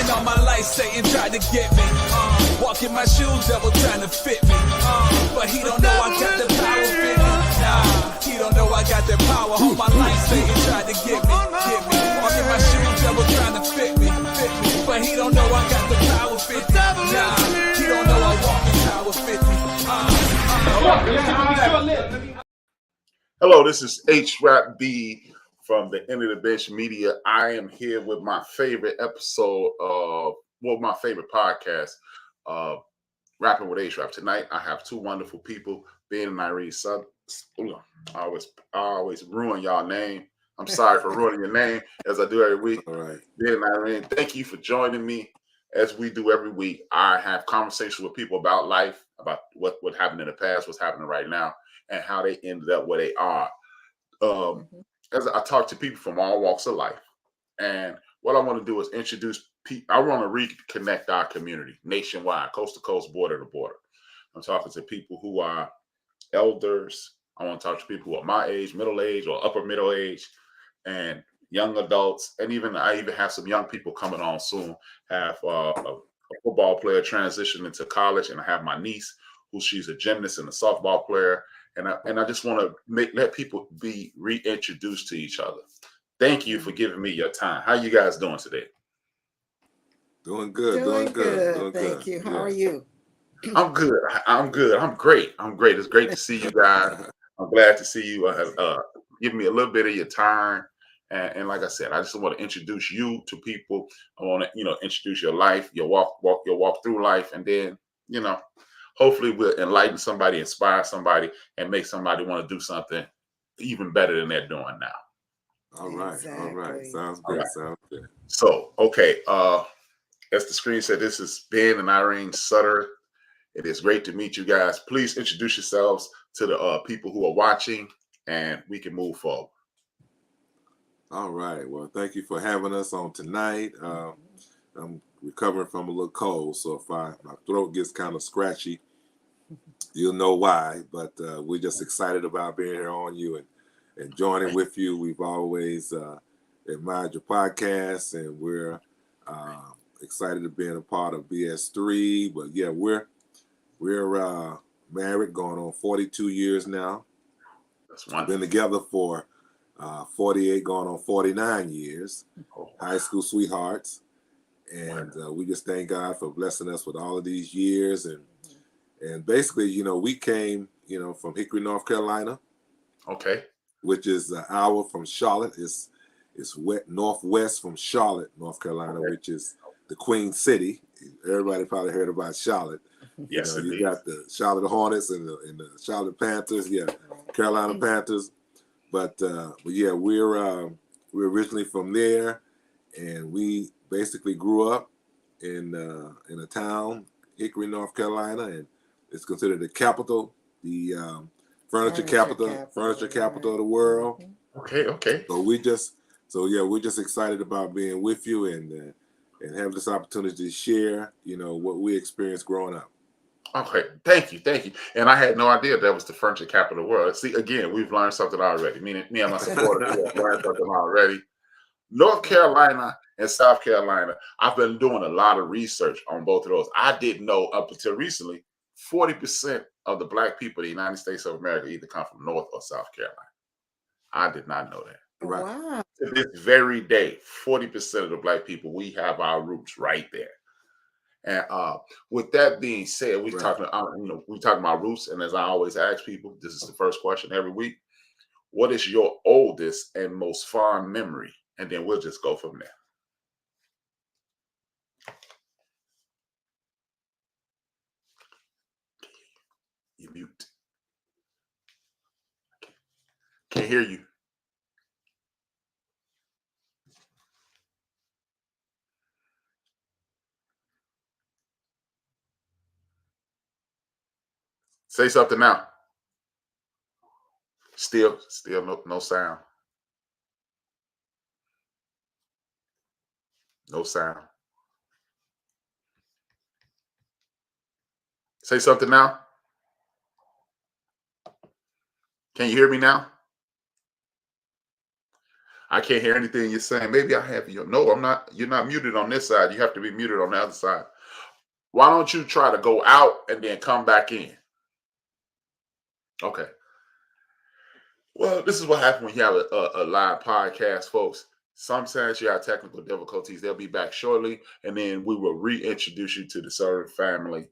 All my life, Satan tried to get me. Walking my shoes, devil trying to fit me. But he don't know I got the power fit me. Nah, he don't know I got that power. All my life, Satan tried to get me. Walking my shoes, devil trying to fit me. But he don't know I got the power fit me. Nah, he don't know I walk in power fit me. Hello, this is HRap B from the End of the Bench Media. I am here with my favorite episode of, my favorite podcast, Rappin with HRap. Tonight, I have two wonderful people, Ben Irene Sudderth. I always ruin y'all name. I'm sorry for ruining your name, as I do every week. All right. Ben Irene, thank you for joining me. As we do every week, I have conversations with people about life, about what happened in the past, what's happening right now, and how they ended up where they are. As I talk to people from all walks of life, and what I want to do is introduce people. I want to reconnect our community nationwide, coast to coast, border to border. I'm talking to people who are elders. I want to talk to people who are my age, middle age, or upper middle age, and young adults, and I even have some young people coming on soon. Have a football player transition into college, and I have my niece, she's a gymnast and a softball player. And I just want to let people be reintroduced to each other. Thank you for giving me your time. How you guys doing today? Doing good. Doing good. Thank you. How are you? I'm good. I'm great. It's great to see you guys. I'm glad to see you. Give me a little bit of your time. And like I said, I just want to introduce you to people. I want to, introduce your life, your walk through life, and then, hopefully we'll enlighten somebody, inspire somebody, and make somebody want to do something even better than they're doing now. All right. Exactly. All right. Sounds good. Sounds good. So, okay. As the screen said, this is Ben and Irene Sudderth. It is great to meet you guys. Please introduce yourselves to the people who are watching, and we can move forward. All right. Well, thank you for having us on tonight. I'm recovering from a little cold, so if my throat gets kind of scratchy, you'll know why. But we're just excited about being here on you and joining with you. We've always admired your podcast, and we're excited to be a part of BS3. But yeah, we're married, going on 42 years now. That's wonderful. Been together for 48, going on 49 years. High school sweethearts. And we just thank God for blessing us with all of these years. And basically, we came, from Hickory, North Carolina. Okay. Which is an hour from Charlotte. It's northwest from Charlotte, North Carolina, okay, which is the Queen City. Everybody probably heard about Charlotte. Yes, you got the Charlotte Hornets and the Charlotte Panthers. Yeah, Carolina Panthers. But yeah, we're originally from there, and we basically grew up in a town, Hickory, North Carolina, and it's considered the capital, the furniture capital of the world. Okay. So we're just excited about being with you and have this opportunity to share, what we experienced growing up. Okay, thank you. And I had no idea that was the furniture capital of the world. See, again, we've learned something already. Me and my supporters have learned something already. North Carolina and South Carolina, I've been doing a lot of research on both of those. I didn't know up until recently, 40% of the Black people in the United States of America either come from North or South Carolina. I did not know that. Right. Wow. To this very day, 40% of the Black people, we have our roots right there. And with that being said, we're talking about roots. And as I always ask people, this is the first question every week. What is your oldest and most fond memory? And then we'll just go from there. You mute. Can't hear you. Say something now. Still no sound. No sound. Say something now. Can you hear me now? I can't hear anything you're saying. Maybe I have you. No, I'm not. You're not muted on this side. You have to be muted on the other side. Why don't you try to go out and then come back in? Okay. Well, this is what happens when you have a live podcast, folks. Sometimes you have technical difficulties. They'll be back shortly, and then we will reintroduce you to the Sudderth family.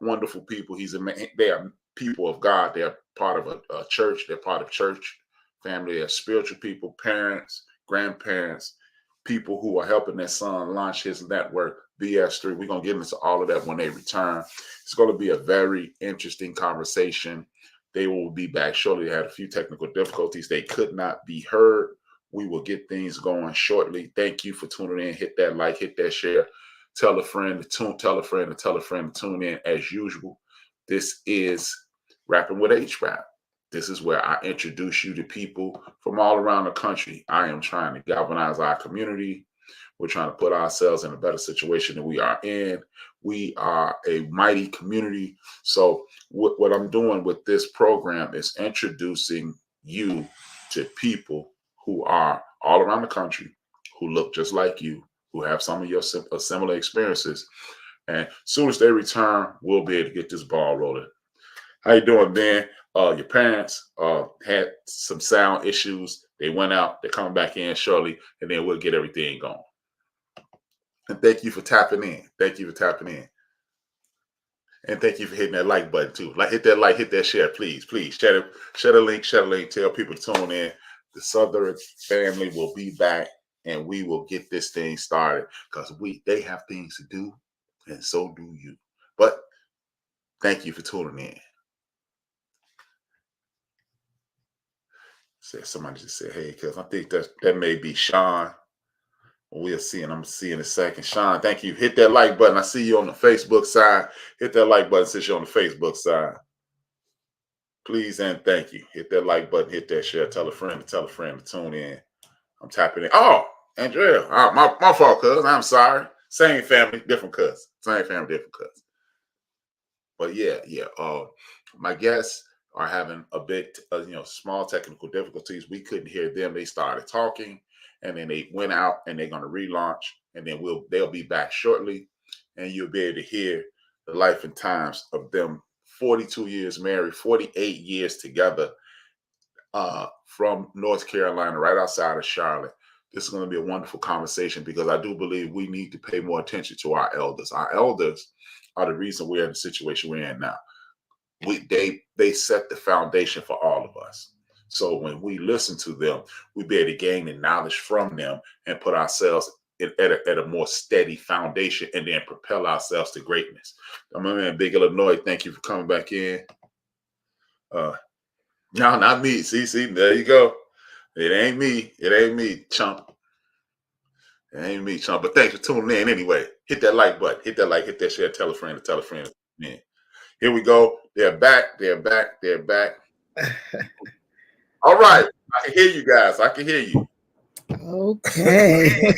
Wonderful people. They are people of God. They're part of a church. They're part of church family. They're spiritual people, parents, grandparents, people who are helping their son launch his network, BS3. We're going to get into all of that when they return. It's going to be a very interesting conversation. They will be back shortly. They had a few technical difficulties. They could not be heard. We will get things going shortly. Thank you for tuning in. Hit that like, hit that share. Tell a friend to tune, tell a friend to tell a friend to tune in as usual. This is Rapping with HRap. This is where I introduce you to people from all around the country. I am trying to galvanize our community. We're trying to put ourselves in a better situation than we are in. We are a mighty community. So what I'm doing with this program is introducing you to people who are all around the country, who look just like you, who have some of your similar experiences. And as soon as they return, we'll be able to get this ball rolling. How you doing, Ben? Your parents had some sound issues. They went out. They're coming back in shortly, and then we'll get everything going. And thank you for tapping in. Thank you for tapping in. And thank you for hitting that like button, too. Hit that like, hit that share, please. Please, share the link, tell people to tune in. The Sudderth family will be back, and we will get this thing started because they have things to do, and so do you. But thank you for tuning in. Somebody just said, hey, because I think that may be Sean. We'll see, and I'm going to see in a second. Sean, thank you. Hit that like button. I see you on the Facebook side. Hit that like button since you're on the Facebook side. Please and thank you. Hit that like button. Hit that share. Tell a friend to tune in. I'm tapping in. Oh, Andrea. My fault, cuz. I'm sorry. Same family, different cuz. Same family, different cuz. But yeah. My guests are having a bit, small technical difficulties. We couldn't hear them. They started talking, and then they went out, and they're going to relaunch, and then they'll be back shortly, and you'll be able to hear the life and times of them. 42 years married, 48 years together, from North Carolina, right outside of Charlotte. This is going to be a wonderful conversation because I do believe we need to pay more attention to our elders. Our elders are the reason we're in the situation we're in now. They set the foundation for all of us. So when we listen to them, we be able to gain the knowledge from them and put ourselves at a more steady foundation and then propel ourselves to greatness. My man, Big Illinois, thank you for coming back in. No, not me. See, there you go. It ain't me, chump. It ain't me, chump. But thanks for tuning in anyway. Hit that like button. Hit that like, hit that share, tell a friend. Man. Here we go. They're back. All right. I can hear you guys. I can hear you. Okay.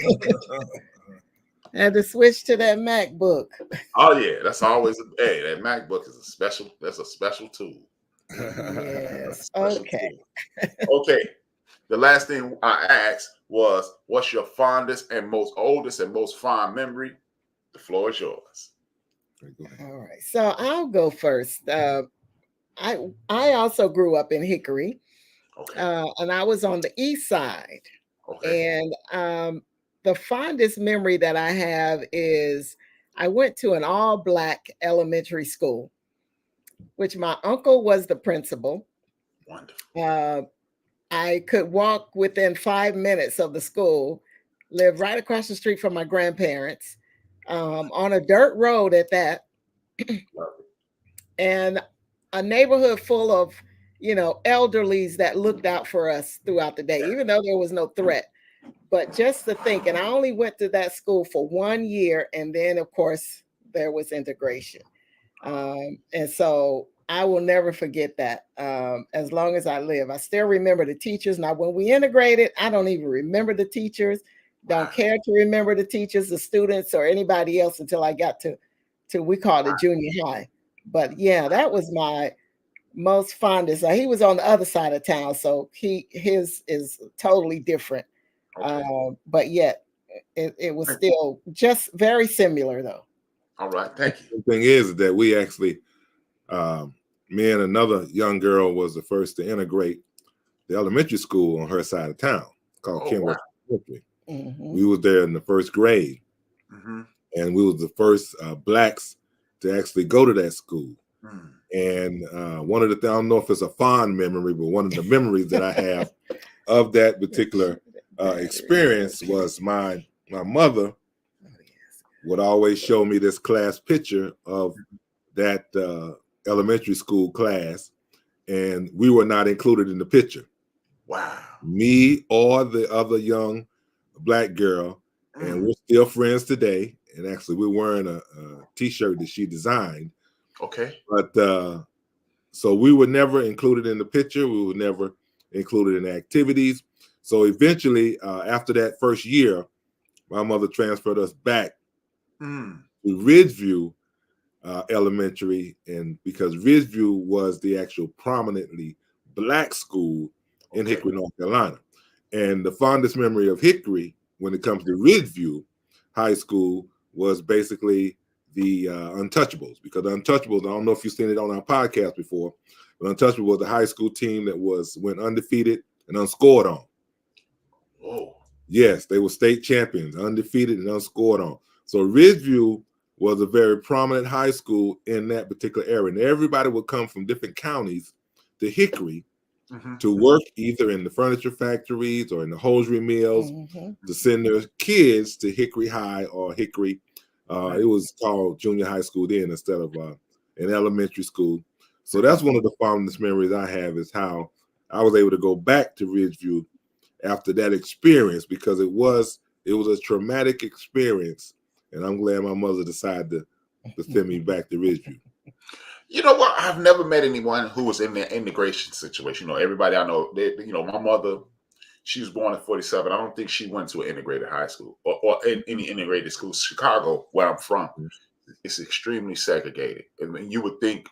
I had to switch to that MacBook. Oh yeah, that's always that MacBook is a special tool. Yes. Okay. Okay. The last thing I asked was, what's your fondest and oldest and most fond memory? The floor is yours. All right. So I'll go first. I also grew up in Hickory. Okay. And I was on the east side. Okay. And the fondest memory that I have is I went to an all-Black elementary school, which my uncle was the principal. Wonderful. I could walk within 5 minutes of the school, lived right across the street from my grandparents, on a dirt road at that, and a neighborhood full of, elderlies that looked out for us throughout the day, even though there was no threat. But just to think, and I only went to that school for 1 year, and then, of course, there was integration. And so I will never forget that as long as I live. I still remember the teachers. Now, when we integrated, I don't even remember the teachers, don't care to remember the teachers, the students, or anybody else until I got to we called it junior high. But yeah, that was my most fondest. He was on the other side of town, so his is totally different. Okay. But yet it was still just very similar though. All right. Thank you. The thing is that we actually, me and another young girl was the first to integrate the elementary school on her side of town called Kenworth Elementary. We was there in the first grade, and we was the first blacks to actually go to that school. And one of the things, I don't know if it's a fond memory, but one of the memories that I have of that particular experience was my mother would always show me this class picture of that elementary school class, and we were not included in the picture. Wow. Me or the other young black girl, and we're still friends today. And actually, we're wearing a T-shirt that she designed. Okay. But so we were never included in the picture. We were never included in activities. So eventually, after that first year, my mother transferred us back to Ridgeview Elementary, and because Ridgeview was the actual prominently black school in Hickory, North Carolina. And the fondest memory of Hickory when it comes to Ridgeview High School was basically the Untouchables, because the Untouchables, I don't know if you've seen it on our podcast before, but Untouchables was the high school team that went undefeated and unscored on. Whoa. Yes, they were state champions, undefeated and unscored on. So Ridgeview was a very prominent high school in that particular area. And everybody would come from different counties to Hickory to work either in the furniture factories or in the hosiery mills to send their kids to Hickory High or Hickory. It was called junior high school then instead of an elementary school. So that's one of the fondest memories I have, is how I was able to go back to Ridgeview after that experience, because it was a traumatic experience. And I'm glad my mother decided to send me back to Ridgeview. You know what? I've never met anyone who was in the integration situation. You know, everybody I know, my mother, she was born in 47. I don't think she went to an integrated high school or any integrated school. Chicago, where I'm from, it's extremely segregated. I mean, you would think,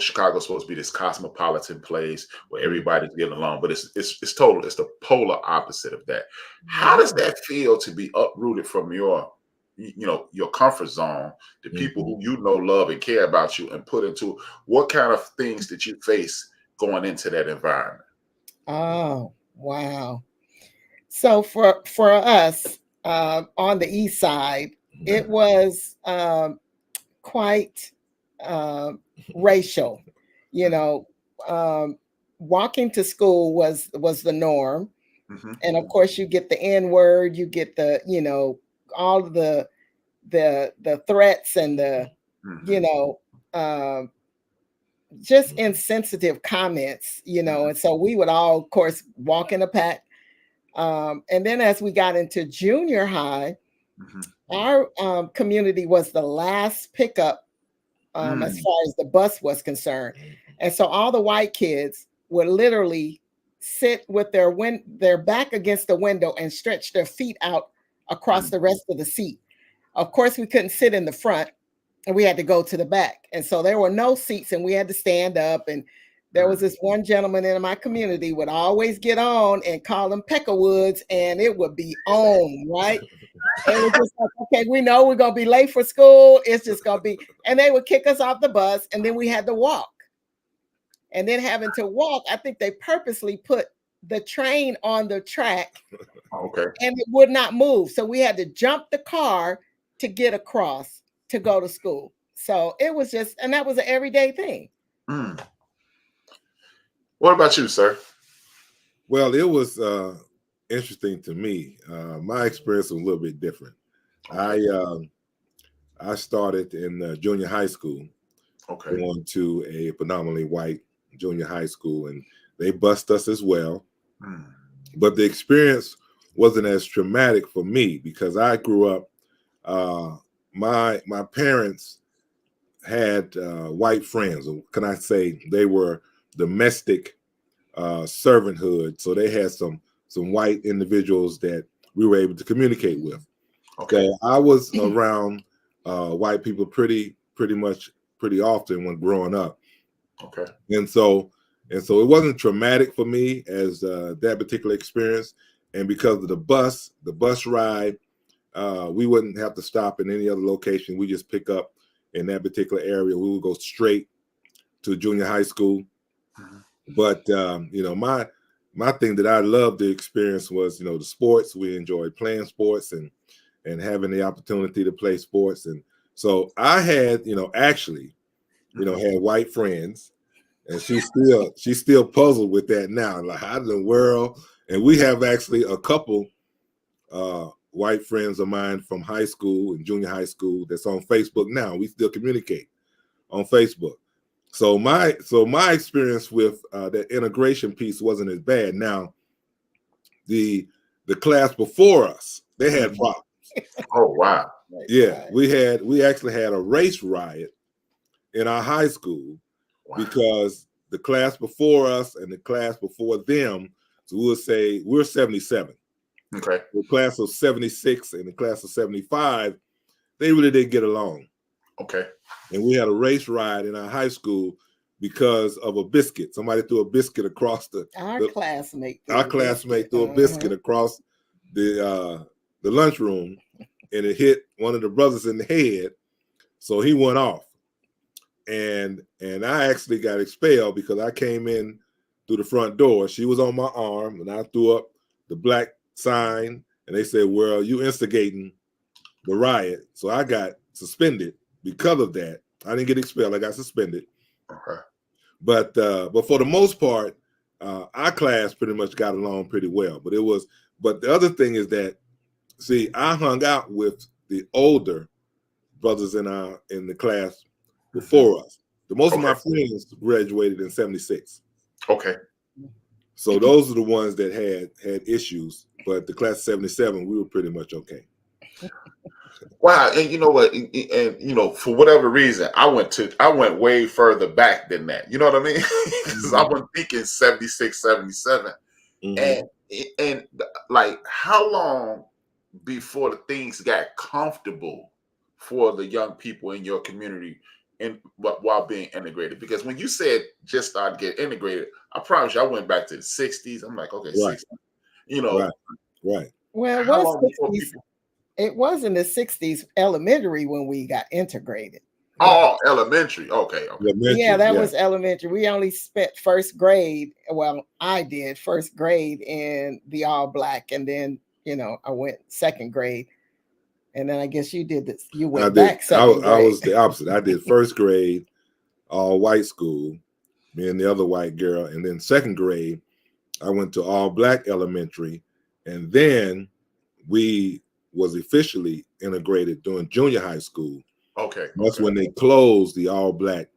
Chicago's supposed to be this cosmopolitan place where everybody's getting along, but it's the polar opposite of that. How does that feel to be uprooted from your comfort zone, the people who love and care about you, and put into what kind of things did you face going into that environment? Oh, wow. So for us on the east side, it was quite racial. Walking to school was the norm. And of course you get the N-word, you get the, all of the threats and the, just insensitive comments, and so we would all, of course, walk in a pack. And then as we got into junior high, our community was the last pickup as far as the bus was concerned. And so all the white kids would literally sit with their back against the window and stretch their feet out across the rest of the seat. Of course, we couldn't sit in the front, and we had to go to the back. And so there were no seats, and we had to stand up. And there was this one gentleman in my community would always get on and call them Peckerwoods, and it would be on, right? And it was just like, okay, we know we're going to be late for school. It's just going to be, and they would kick us off the bus, and then we had to walk. And then having to walk, I think they purposely put the train on the track, and it would not move. So we had to jump the car to get across to go to school. So it was just, and that was an everyday thing. What about you, sir? Well, it was interesting to me. My experience was a little bit different. I started in junior high school, going to a predominantly white junior high school, and they bused us as well. But the experience wasn't as traumatic for me because I grew up. My parents had white friends. Can I say they were domestic servanthood? So they had some white individuals that we were able to communicate with. So I was around white people pretty often when growing up. And so it wasn't traumatic for me as that particular experience. and because of the bus ride, we wouldn't have to stop in any other location. We just pick up in that particular area. We would go straight to junior high school. But you know, my thing that I loved the experience was, you know, the sports. We enjoyed playing sports and having the opportunity to play sports. And so I had, you know, actually, you know, had white friends, and she's still puzzled with that now. Like, how in the world? And we have actually a couple white friends of mine from high school and junior high school that's on Facebook now. We still communicate on Facebook. So my experience with that integration piece wasn't as bad. Now, the class before us, they had problems. Oh wow! Yeah, we actually had a race riot in our high school because the class before us and the class before them. So we'll say we're 77. Okay. The class of 76 and the class of 75, they really didn't get along. Okay. And we had a race riot in our high school because of a biscuit. Somebody threw a biscuit across our classmate threw a biscuit across the lunchroom, and it hit one of the brothers in the head. So he went off. And I actually got expelled because I came in through the front door. She was on my arm, and I threw up the black sign, and they said, well, you instigating the riot. So I got suspended because of that. I didn't get expelled. I got suspended. Okay. But for the most part, our class pretty much got along pretty well. But the other thing is that, see, I hung out with the older brothers in the class before us. The most of my friends graduated in 76. Okay. So those are the ones that had issues. But the class of 77, we were pretty much okay. Wow, and you know what? And you know, for whatever reason, I went way further back than that. You know what I mean? Because I was thinking 76, 77. And like, how long before the things got comfortable for the young people in your community while being integrated? Because when you said just started getting integrated, I promise you, I went back to the 60s. I'm like, okay, right. 60s. You know, right. Well, it was in the 60s elementary when we got integrated. Oh, elementary. Okay. Yeah, that was elementary. We only spent first grade. Well, I did first grade in the all black, and then, you know, I went second grade, and then I guess you did this. You went back second grade. I was the opposite. I did first grade, all white school, me and the other white girl, and then second grade, I went to all black elementary, and then we was officially integrated during junior high school. Okay. That's when they closed the all black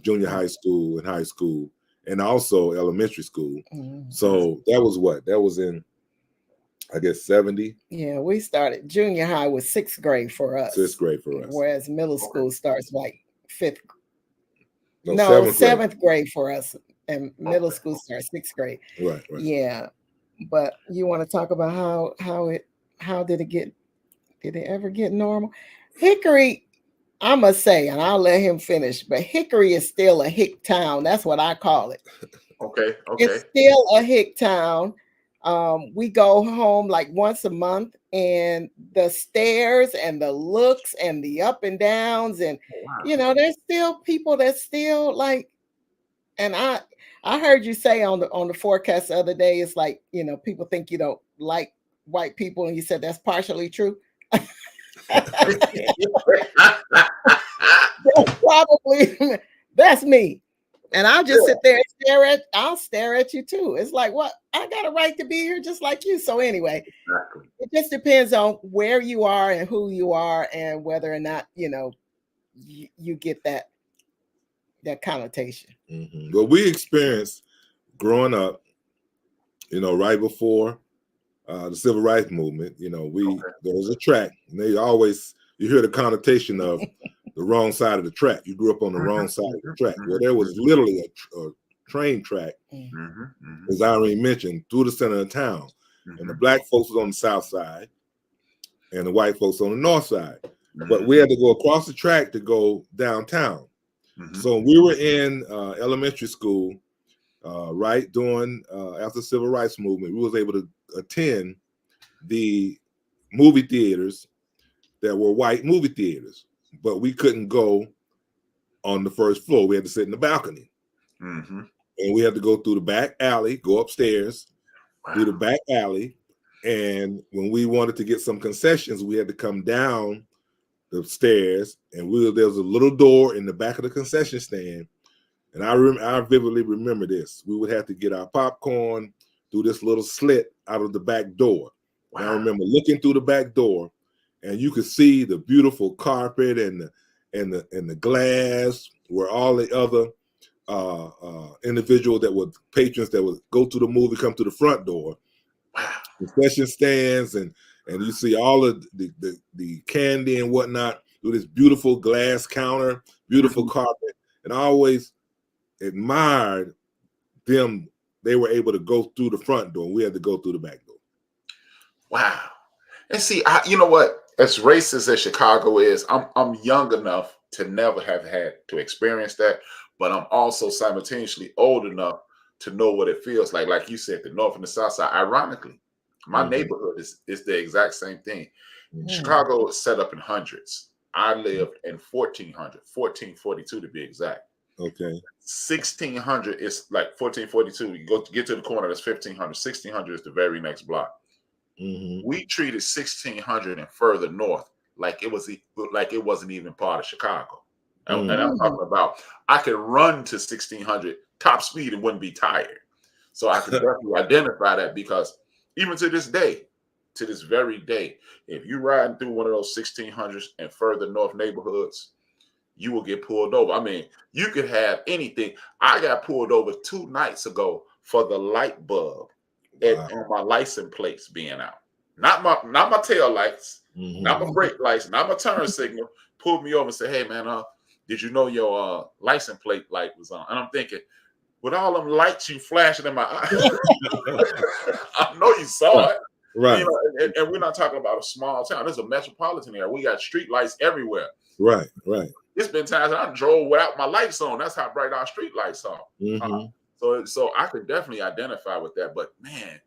junior high school and high school, and also elementary school. So that was what? That was in, I guess, 70. Yeah, we started junior high was sixth grade for us. Sixth grade for us. Whereas middle school starts like seventh seventh grade for us, and middle school starts sixth grade. Right. Yeah, but you want to talk about how did it ever get normal? Hickory, I must say, and I'll let him finish, but Hickory is still a hick town. That's what I call it. Okay. It's still a hick town. We go home like once a month, and the stares and the looks and the up and downs, and you know, there's still people that still like. And I heard you say on the forecast the other day, it's like, you know, people think you don't like white people, and you said that's partially true. That's me. And I'll just sit there and stare at you too. It's like, what? I got a right to be here just like you. So anyway, it just depends on where you are and who you are, and whether or not, you know, you get that connotation. Well, we experienced growing up, you know, right before the civil rights movement. You know, there was a track, and you hear the connotation of the wrong side of the track. You grew up on the wrong side of the track. Well, there was literally a train track, as Irene mentioned, through the center of town, and the black folks was on the south side, and the white folks on the north side. But we had to go across the track to go downtown. So we were in elementary school. right during after the civil rights movement, we was able to attend the movie theaters that were white movie theaters, but we couldn't go on the first floor. We had to sit in the balcony. Mm-hmm. And we had to go through the back alley, go upstairs, through the back alley. And when we wanted to get some concessions, we had to come down the stairs, and there was a little door in the back of the concession stand. And I vividly remember this. We would have to get our popcorn through this little slit out of the back door. Wow. And I remember looking through the back door, and you could see the beautiful carpet and the glass where all the other individual patrons that would go to the movie come to the front door. Concession stands, and you see all of the candy and whatnot with this beautiful glass counter, beautiful carpet. And I always admired them. They were able to go through the front door, and we had to go through the back door. Wow. And see, you know what? As racist as Chicago is, I'm young enough to never have had to experience that, but I'm also simultaneously old enough to know what it feels like. Like you said, the North and the South Side. Ironically, my neighborhood is the exact same thing. Chicago is set up in hundreds. I lived in 1442 to be exact. Okay. 1600 is like 1442. You get to the corner, that's 1500. 1600 is the very next block. Mm-hmm. We treated 1600 and further north like it wasn't even part of Chicago. And I'm talking about I could run to 1600 top speed and wouldn't be tired. So I can definitely identify that, because even to this day, to this very day, if you're riding through one of those 1600s and further north neighborhoods, you will get pulled over. I mean, you could have anything. I got pulled over 2 nights ago for the light bulb on my license plates being out. Not my tail lights, not my brake lights, not my turn signal. Pulled me over and said, "Hey man, did you know your license plate light was on?" And I'm thinking, with all them lights you flashing in my eyes, I know you saw it. Right. You know, and we're not talking about a small town. There's a metropolitan area. We got street lights everywhere. Right. It's been times I drove without my lights on. That's how bright our street lights are. So I could definitely identify with that. But man,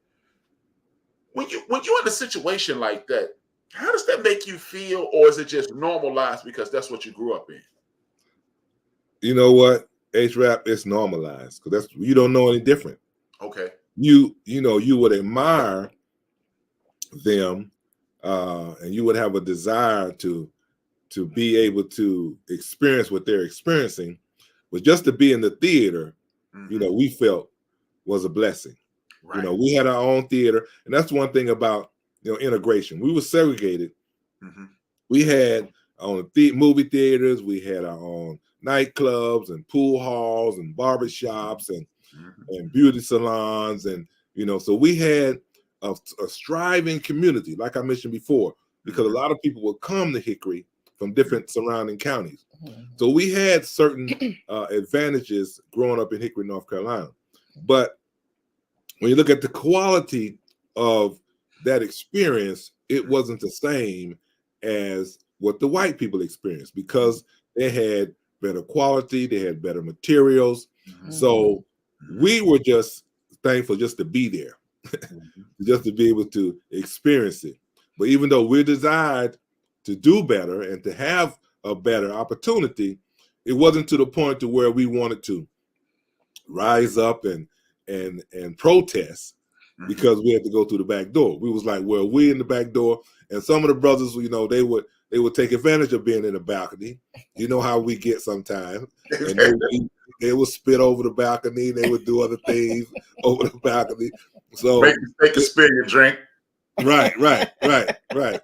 when you're in a situation like that, how does that make you feel? Or is it just normalized because that's what you grew up in? You know what? HRap is normalized because you don't know any different. Okay. You would admire them, and you would have a desire to be able to experience what they're experiencing, but just to be in the theater, we felt was a blessing. Right. We had our own theater, and that's one thing about integration. We were segregated. We had our own movie theaters. We had our own nightclubs and pool halls and barbershops and beauty salons, and so we had a striving community, like I mentioned before, because a lot of people would come to Hickory from different surrounding counties. So we had certain advantages growing up in Hickory, North Carolina. But when you look at the quality of that experience, it wasn't the same as what the white people experienced, because they had better quality, they had better materials. So we were just thankful just to be there, just to be able to experience it. But even though we're desired to do better and to have a better opportunity, it wasn't to the point to where we wanted to rise up and protest because we had to go through the back door. We was like, well, we're in the back door, and some of the brothers, they would take advantage of being in the balcony. You know how we get sometimes. And they would spit over the balcony. They would do other things over the balcony. So make a spill your drink. Right.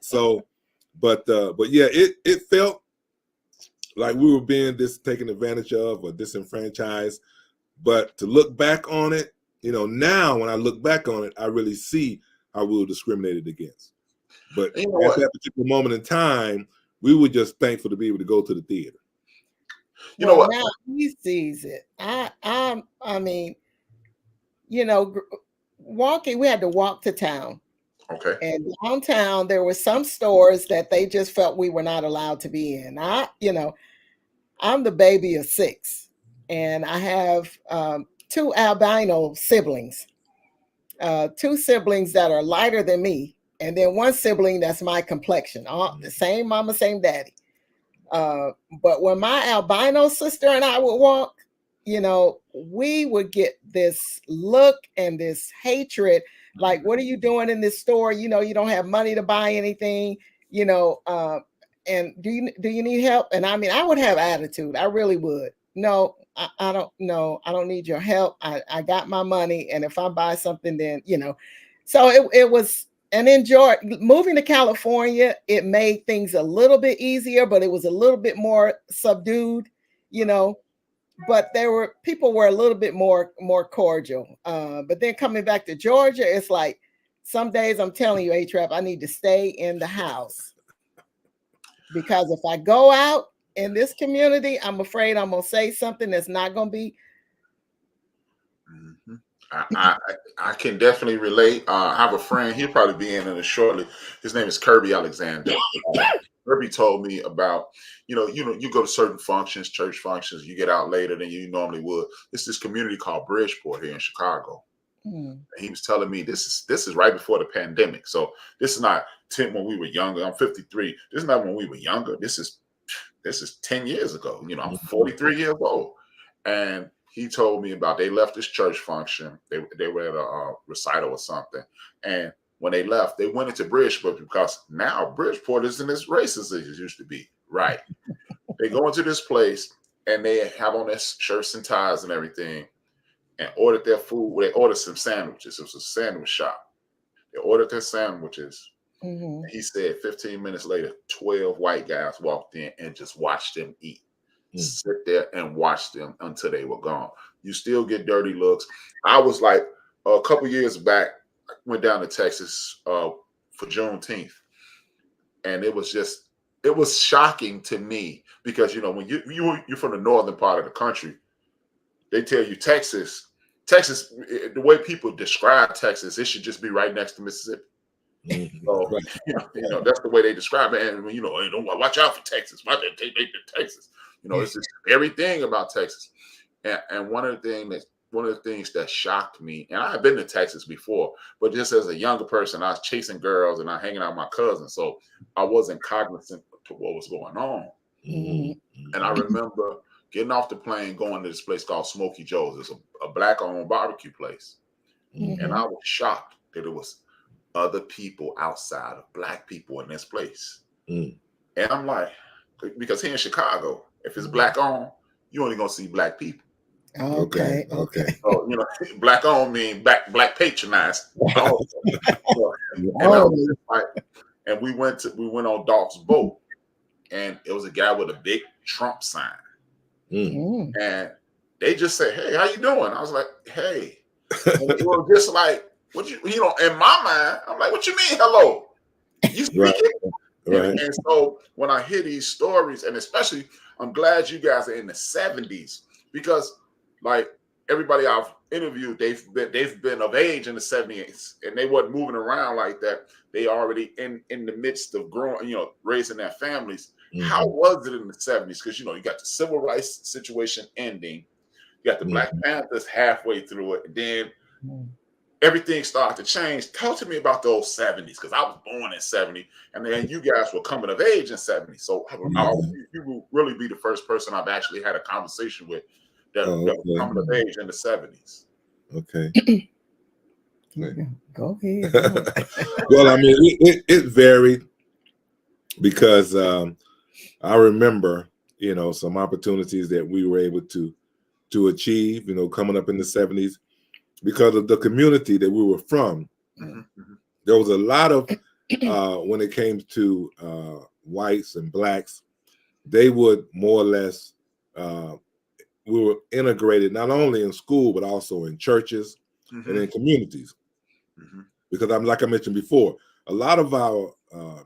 So, but yeah, it felt like we were being taken advantage of or disenfranchised. But to look back on it, now when I look back on it, I really see how we were discriminated against. But at that particular moment in time, we were just thankful to be able to go to the theater. You know what? Now he sees it. I mean, walking, we had to walk to town. Okay. And downtown, there were some stores that they just felt we were not allowed to be in. I'm the baby of 6, and I have two albino siblings, two siblings that are lighter than me, and then one sibling that's my complexion, all the same mama, same daddy. But when my albino sister and I would walk, we would get this look and this hatred. Like, what are you doing in this store? You don't have money to buy anything, and do you need help? And I mean, I would have attitude. I really would. No, I don't know. I don't need your help. I got my money. And if I buy something, then, so it was and enjoy moving to California. It made things a little bit easier, but it was a little bit more subdued, but people were a little bit more cordial. But then coming back to Georgia, it's like some days I'm telling you, HRap, I need to stay in the house, because if I go out in this community, I'm afraid I'm gonna say something that's not gonna be. Mm-hmm. I can definitely relate. I have a friend. He'll probably be in it shortly. His name is Kirby Alexander. Kirby told me about, you go to certain functions, church functions, you get out later than you normally would. It's this community called Bridgeport here in Chicago. And he was telling me this is right before the pandemic. So this is not 10 when we were younger. I'm 53. This is not when we were younger. This is 10 years ago. I'm 43 years old. And he told me about, they left this church function. They were at a recital or something. And when they left, they went into Bridgeport, because now Bridgeport isn't as racist as it used to be. Right. They go into this place and they have on their shirts and ties and everything, and ordered their food. They ordered some sandwiches. It was a sandwich shop. They ordered their sandwiches. Mm-hmm. He said 15 minutes later, 12 white guys walked in and just watched them eat. Sit there and watch them until they were gone. You still get dirty looks. I was like, a couple years back, I went down to Texas for Juneteenth, and it was shocking to me, because when you're from the northern part of the country, they tell you Texas, the way people describe Texas, it should just be right next to Mississippi. So that's the way they describe it. And don't watch out for Texas. Watch out, take Texas. It's just everything about Texas. And one of the things that shocked me, and I had been to Texas before, but just as a younger person, I was chasing girls and I was hanging out with my cousins, so I wasn't cognizant to what was going on. Mm-hmm. And I remember getting off the plane, going to this place called Smokey Joe's. It's a black-owned barbecue place. Mm-hmm. And I was shocked that it was other people outside of black people in this place. And I'm like, because here in Chicago, if it's black owned, you only gonna see black people. Okay. So black owned mean black patronized. And we went on Doc's boat, and it was a guy with a big Trump sign. And they just said, "Hey, how you doing?" I was like, "Hey," and it was just like, "What in my mind, I'm like, what you mean, hello? You speaking?" Right. And so when I hear these stories, and especially, I'm glad you guys are in the 70s, because like everybody I've interviewed, they've been of age in the 70s, and they wasn't moving around like that. They already in the midst of growing, raising their families. Mm-hmm. How was it in the 70s? Because you got the civil rights situation ending, you got the Black Panthers halfway through it, and then everything started to change. Talk to me about those 70s, because I was born in 70, and then you guys were coming of age in 70. So you will really be the first person I've actually had a conversation with that was coming of age in the 70s. Okay. Go ahead. Well, I mean, it varied, because I remember, some opportunities that we were able to achieve, coming up in the 70s. Because of the community that we were from, there was a lot of, when it came to whites and blacks, they would more or less, we were integrated not only in school, but also in churches and in communities. Because like I mentioned before, a lot of our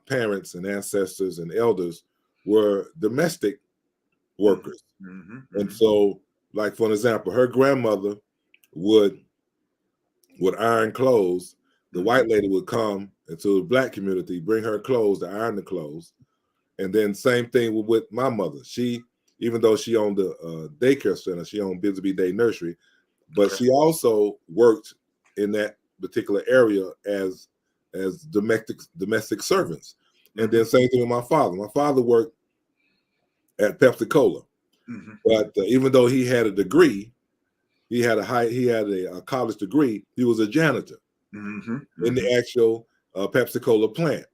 parents and ancestors and elders were domestic workers. And so, like, for an example, her grandmother would iron clothes. The white lady would come into the black community, bring her clothes to iron the clothes. And then same thing with my mother. She, even though she owned the daycare center, she owned Bisbee Day Nursery, but she also worked in that particular area as domestic servants. And then same thing with my father. My father worked at Pepsi Cola, but even though he had a degree, he had a college degree, he was a janitor in the actual Pepsi Cola plant.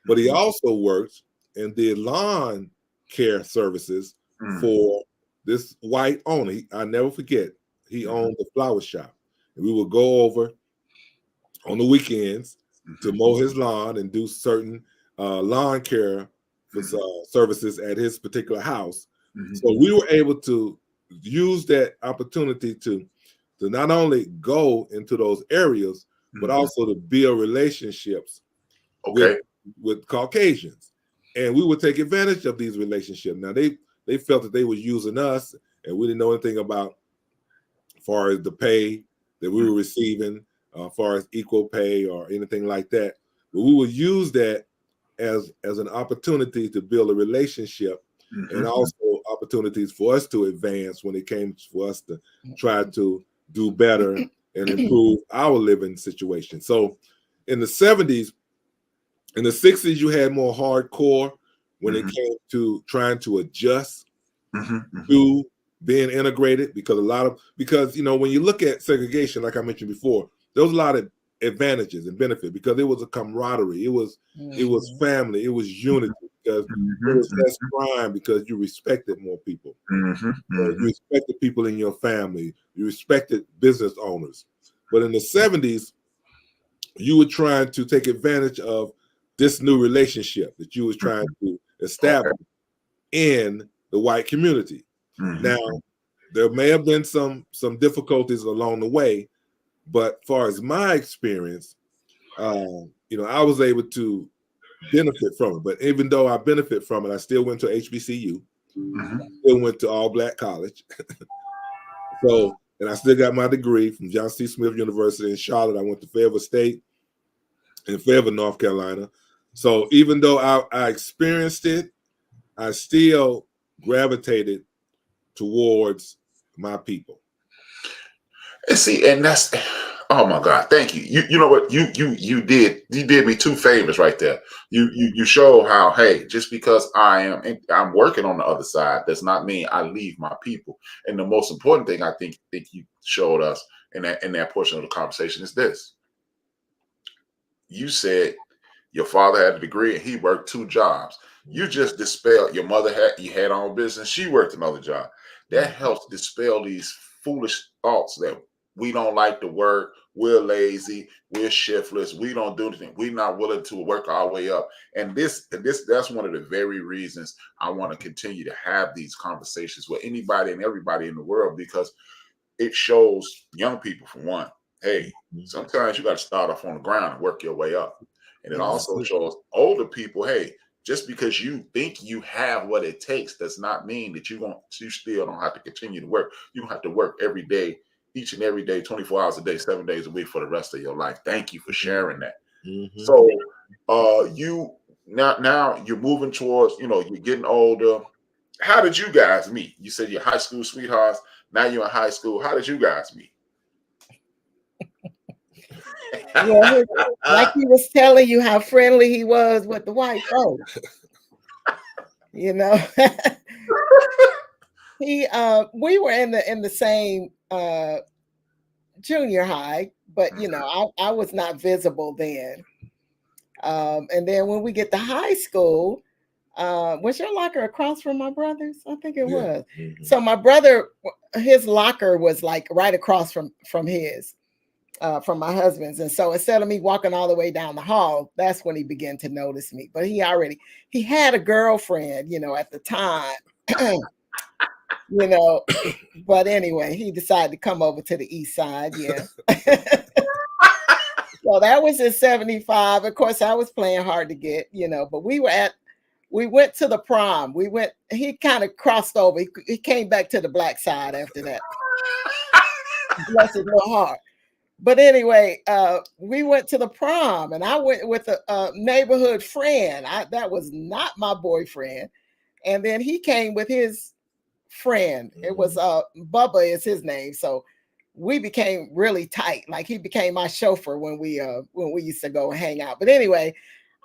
But he also worked and did lawn care services for this white owner. I never forget, he owned the flower shop. And we would go over on the weekends to mow his lawn and do certain lawn care services at his particular house. So we were able to use that opportunity to not only go into those areas, but also to build relationships with Caucasians. And we would take advantage of these relationships. Now, they felt that they were using us, and we didn't know anything about as far as the pay that we were receiving, as far as equal pay or anything like that. But we would use that as an opportunity to build a relationship, and also opportunities for us to advance when it came for us to try to do better and improve our living situation. So in the 70s, in the 60s, you had more hardcore when it came to trying to adjust to being integrated, because you know, when you look at segregation, like I mentioned before, there was a lot of advantages and benefit because it was a camaraderie, it was family, it was unity, because there was less crime, because you respected more people. You respected people in your family, you respected business owners. But in the 70s, you were trying to take advantage of this new relationship that you was trying to establish in the white community. Now, there may have been some difficulties along the way, but as far as my experience, you know, I was able to benefit from it. But even though I benefit from it, I still went to HBCU, still went to all black college. So, and I still got my degree from John C. Smith University in Charlotte. I went to Fayetteville State in Fayetteville, North Carolina. So even though I experienced it, I still gravitated towards my people. And see, and that's, oh my God, thank you. You know what, you did me two favors right there. You show how, hey, just because I'm working on the other side does not mean I leave my people. And the most important thing I think you showed us in that portion of the conversation is this. You said your father had a degree and he worked 2 jobs. You just dispelled, your mother had her own business, she worked another job. That helps dispel these foolish thoughts that we don't like to work, we're lazy, we're shiftless, we don't do anything, we're not willing to work our way up. And that's one of the very reasons I want to continue to have these conversations with anybody and everybody in the world, because it shows young people, for one, hey, sometimes you got to start off on the ground and work your way up. And it also shows older people, hey, just because you think you have what it takes does not mean that you still don't have to continue to work. You don't have to work every day, each and every day, 24 hours a day, 7 days a week for the rest of your life. Thank you for sharing that. So you now you're moving towards, you know, you're getting older. How did you guys meet? You said you're high school sweethearts. Now you're in high school. How did you guys meet? Yeah, like he was telling you how friendly he was with the white folks. You know, we were in the same junior high, but you know, I was not visible then. And then when we get to high school, was your locker across from my brother's? I think it was. So my brother, his locker was like right across from his. From my husband's. And so instead of me walking all the way down the hall, that's when he began to notice me. But he had a girlfriend, you know, at the time, you know, but anyway, he decided to come over to the east side. Yeah. So that was in 75. Of course, I was playing hard to get, you know, but we went to the prom. He kind of crossed over. He came back to the black side after that. Bless his little heart. But anyway, we went to the prom, and I went with a neighborhood friend. That was not my boyfriend. And then he came with his friend. It was Bubba is his name. So we became really tight. Like he became my chauffeur when we used to go and hang out. But anyway,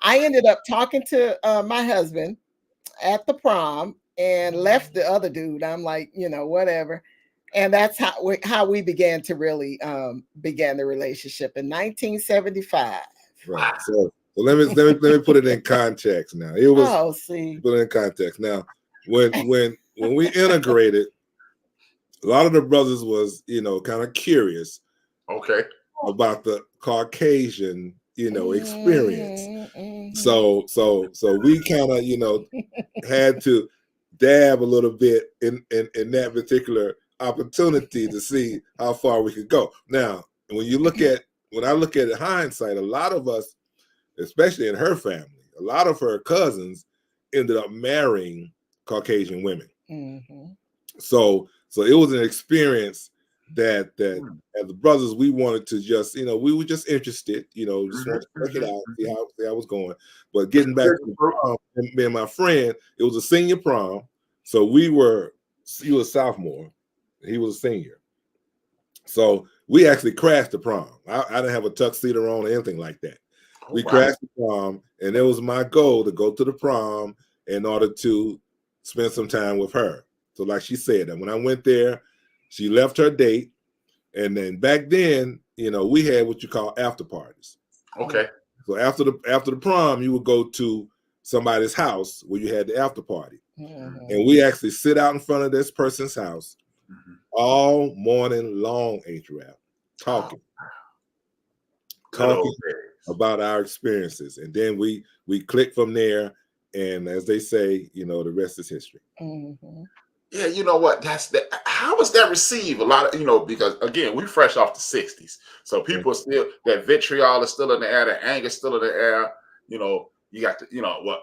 I ended up talking to my husband at the prom and left the other dude. I'm like, whatever. And that's how we began to really began the relationship in 1975. Right. So let me put it in context now. It was put it in context. Now, when we integrated, a lot of the brothers was, kind of curious about the Caucasian, experience. Mm-hmm. So we kind of, had to dab a little bit in that particular opportunity to see how far we could go. Now, when I look at it hindsight, a lot of us, especially in her family, a lot of her cousins ended up marrying Caucasian women. Mm-hmm. So it was an experience that as the brothers, we wanted to just, we were just interested, just wanted to check it out, see how it was going. But getting back to the prom, me and my friend, it was a senior prom. So she was a sophomore, he was a senior. So we actually crashed the prom. I didn't have a tuxedo on or anything like that. We crashed the prom, and it was my goal to go to the prom in order to spend some time with her. So like she said, that when I went there, she left her date, and then back then, we had what you call after parties. Okay. So after the prom, you would go to somebody's house where you had the after party. Mm-hmm. And we actually sit out in front of this person's house all morning long, HRap, talking about our experiences. And then we click from there. And as they say, the rest is history. Mm-hmm. Yeah, you know what? How was that received? A lot of, because again, we fresh off the 60s. So people still, that vitriol is still in the air, the anger is still in the air. You got to,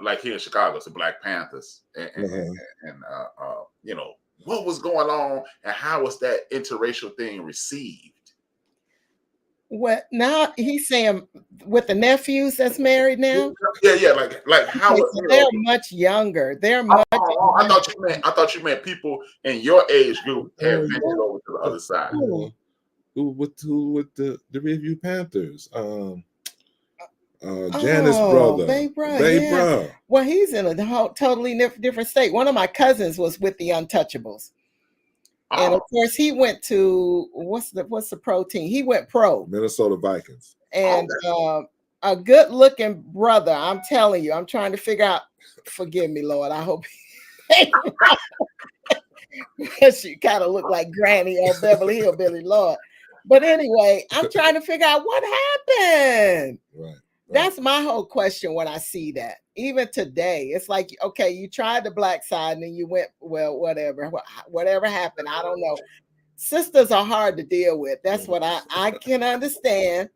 like here in Chicago, it's the Black Panthers. And what was going on and how was that interracial thing received? Well, now he's saying with the nephews that's married now. Yeah, like how they're much younger. They're much. I thought you meant people in your age group have ventured over to the other side. Who with the Review Panthers? Janice brother, Babe Bro. Well, he's in a totally different state. One of my cousins was with the Untouchables. And of course, he went to what's the pro team? He went pro. Minnesota Vikings. And a good-looking brother. I'm telling you, I'm trying to figure out. Forgive me, Lord. I hope she kind of looked like Granny or Beverly Hillbilly, Lord. But anyway, I'm trying to figure out what happened. Right. That's my whole question when I see that. Even today, it's like, okay, you tried the black side and then you went, well, whatever happened, I don't know. Sisters are hard to deal with. That's what I can understand.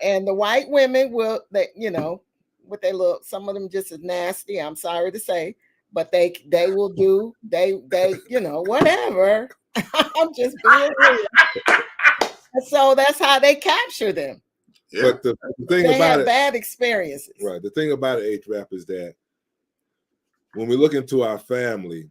And the white women will, with their look, some of them just as nasty, I'm sorry to say, but they will do, they whatever. I'm just being real. And so that's how they capture them. Yeah. But the thing they about have it, bad experiences. Right. The thing about it, HRap, is that when we look into our family,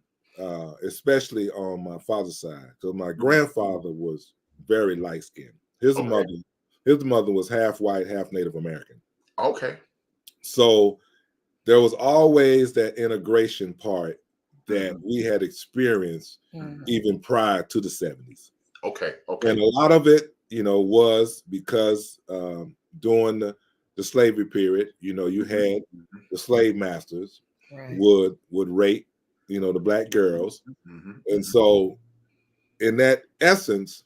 especially on my father's side, because my grandfather was very light skinned. His mother was half white, half Native American. Okay. So there was always that integration part that we had experienced even prior to the 70s. Okay. And a lot of it, was because during the slavery period, you had the slave masters would rape, the black girls. And so in that essence,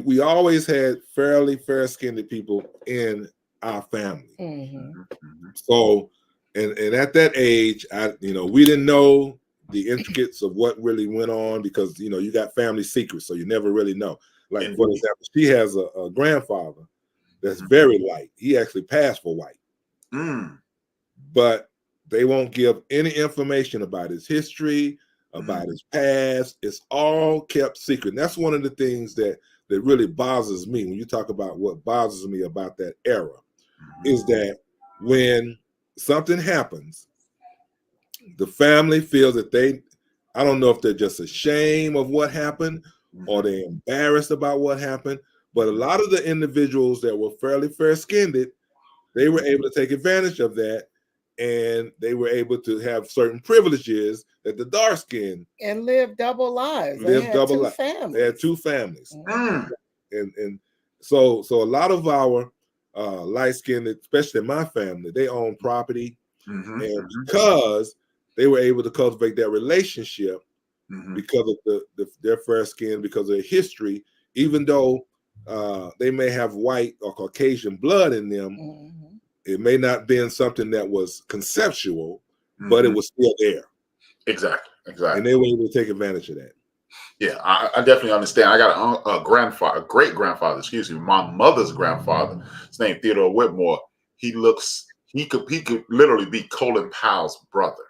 we always had fairly fair-skinned people in our family. So, and at that age, we didn't know the intricacies of what really went on because, you got family secrets, so you never really know. Like, for example, she has a grandfather that's very light. He actually passed for white. But they won't give any information about his history, about his past. It's all kept secret. And that's one of the things that really bothers me when you talk about what bothers me about that era, is that when something happens, the family feels that I don't know if they're just ashamed of what happened, or they're embarrassed about what happened. But a lot of the individuals that were fairly fair-skinned, they were able to take advantage of that, and they were able to have certain privileges that the dark-skinned and live double lives. They had two families. They had two families, Mm. and so a lot of our light-skinned, especially my family, they own property, and because they were able to cultivate that relationship because of their fair skin, because of their history, even though they may have white or Caucasian blood in them, it may not have been something that was conceptual, but it was still there. Exactly. And they were able to take advantage of that. Yeah, I definitely understand. I got a grandfather, a great grandfather, excuse me, my mother's grandfather. His name Theodore Whitmore. He could literally be Colin Powell's brother.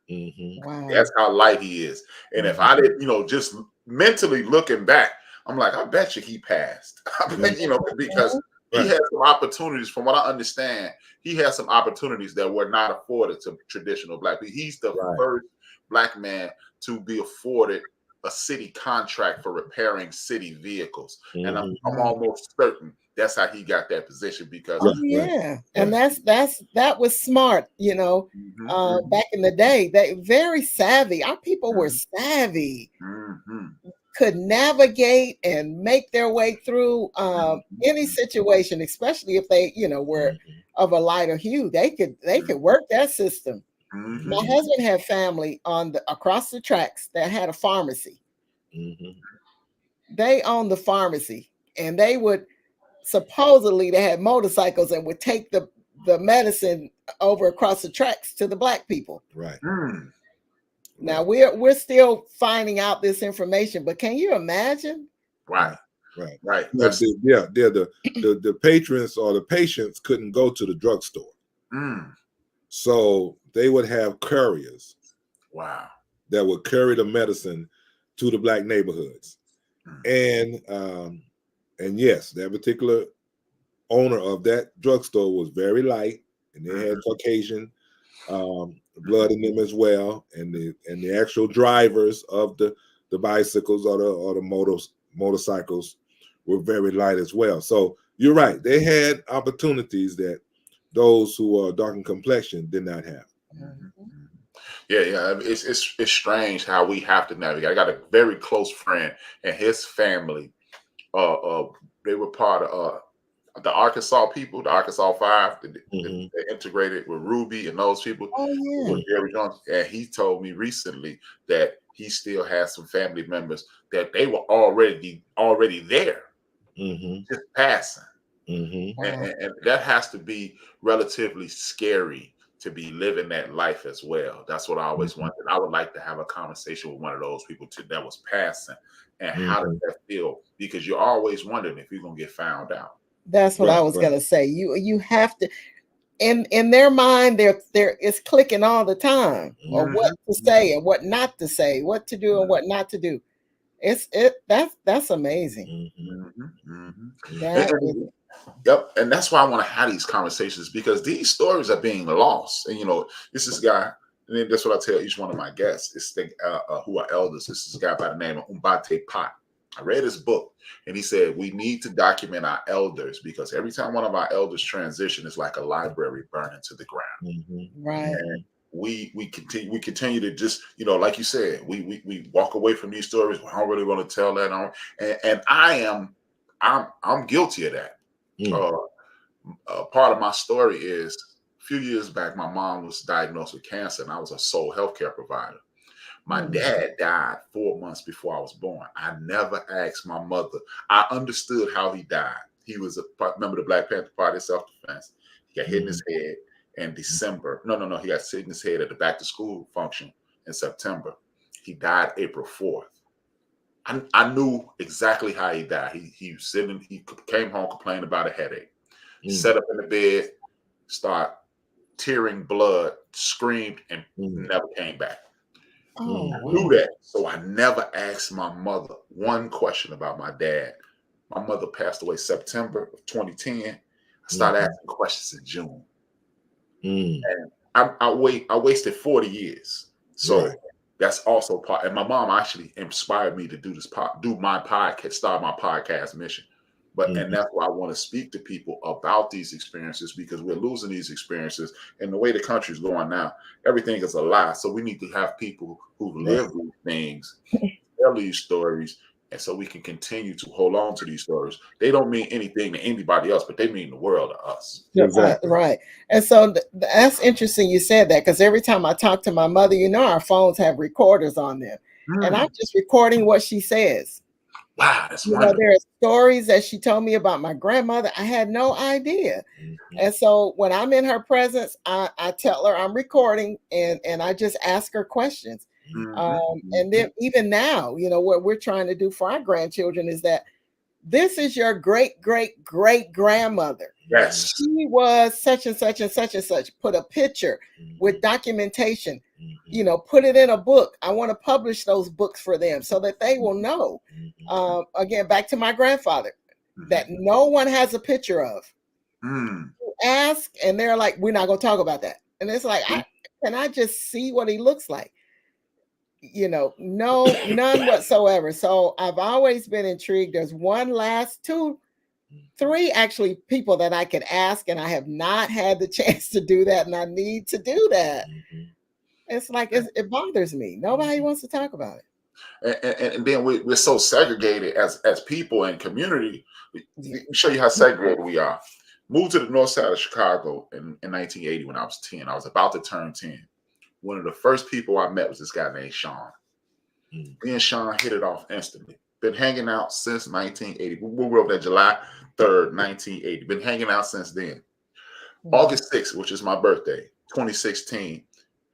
Wow. That's how light he is. And if I didn't, just mentally looking back, I'm like, I bet you he passed. Because he had some opportunities. From what I understand, he had some opportunities that were not afforded to traditional Black people. He's the first Black man to be afforded a city contract for repairing city vehicles, and I'm almost certain that's how he got that position because and that was smart, back in the day. They very savvy. Our people were savvy, could navigate and make their way through any situation, especially if they were of a lighter hue. They could work that system. My husband had family across the tracks that had a pharmacy. They owned the pharmacy, and they would supposedly they had motorcycles and would take the medicine over across the tracks to the Black people. Right. Now we're still finding out this information, but can you imagine? Right. The patrons or the patients couldn't go to the drugstore. So they would have couriers. Wow. That would carry the medicine to the Black neighborhoods. And yes, that particular owner of that drugstore was very light, and they had Caucasian blood in them as well. And the actual drivers of the bicycles or the motorcycles were very light as well. So you're right. They had opportunities that those who are dark in complexion did not have. Yeah. It's strange how we have to navigate. I got a very close friend and his family. They were part of the Arkansas people, the Arkansas 5. They integrated with Ruby and those people. With Jerry Jones, and he told me recently that he still has some family members that they were already there, just passing. And that has to be relatively scary to be living that life as well. That's what I always wanted. I would like to have a conversation with one of those people that was passing, and how does that feel? Because you're always wondering if you're gonna get found out. That's what I was gonna say. You have to, in their mind, they're it's clicking all the time on what to say and what not to say, what to do and what not to do. That's amazing. Yep, and that's why I want to have these conversations, because these stories are being lost. And this is a guy, and that's what I tell each one of my guests. It's who are elders. This is a guy by the name of Umbate Pot. I read his book, and he said we need to document our elders, because every time one of our elders transition, it's like a library burning to the ground. Right. And we continue to just, like you said, we walk away from these stories. I don't really want to tell that on, and I'm guilty of that. Part of my story is a few years back, my mom was diagnosed with cancer, and I was a sole healthcare provider. My dad died 4 months before I was born. I never asked my mother. I understood how he died. He was a member of the Black Panther Party of self-defense. He got hit in his head in December. No. He got hit in his head at the back to school function in September. He died April 4th. I knew exactly how he died. He was sitting. He came home complaining about a headache. Sat up in the bed, started tearing blood, screamed, and never came back. I knew that, so I never asked my mother one question about my dad. My mother passed away September of 2010. I started asking questions in June, and I wasted 40 years. So that's also part. And my mom actually inspired me to do my podcast, start my podcast mission. But and that's why I want to speak to people about these experiences, because we're losing these experiences. And the way the country's going now, everything is a lie. So we need to have people who've lived these things tell these stories, and so we can continue to hold on to these stories. They don't mean anything to anybody else, but they mean the world to us. Exactly. Right. And so that's interesting you said that, because every time I talk to my mother, our phones have recorders on them. And I'm just recording what she says. Wow, that's wonderful. There are stories that she told me about my grandmother. I had no idea. And so when I'm in her presence, I tell her I'm recording, and I just ask her questions. And then even now, what we're trying to do for our grandchildren is that this is your great, great, great grandmother. Yes. She was such and such and such and such. Put a picture with documentation, put it in a book. I want to publish those books for them so that they will know. Again, back to my grandfather, that no one has a picture of. You ask, and they're like, we're not going to talk about that. And it's like, can I just see what he looks like? No, none whatsoever. So I've always been intrigued. There's one last three actually people that I could ask, and I have not had the chance to do that, and I need to do that. It's like, it bothers me. Nobody wants to talk about it. And then we're so segregated as people and community. Let me show you how segregated we are. Moved to the north side of Chicago in 1980 when I was 10. I was about to turn 10. One of the first people I met was this guy named Sean. Me and Sean hit it off instantly. Been hanging out since 1980. We were over there July 3rd, 1980. Been hanging out since then. August 6th, which is my birthday, 2016.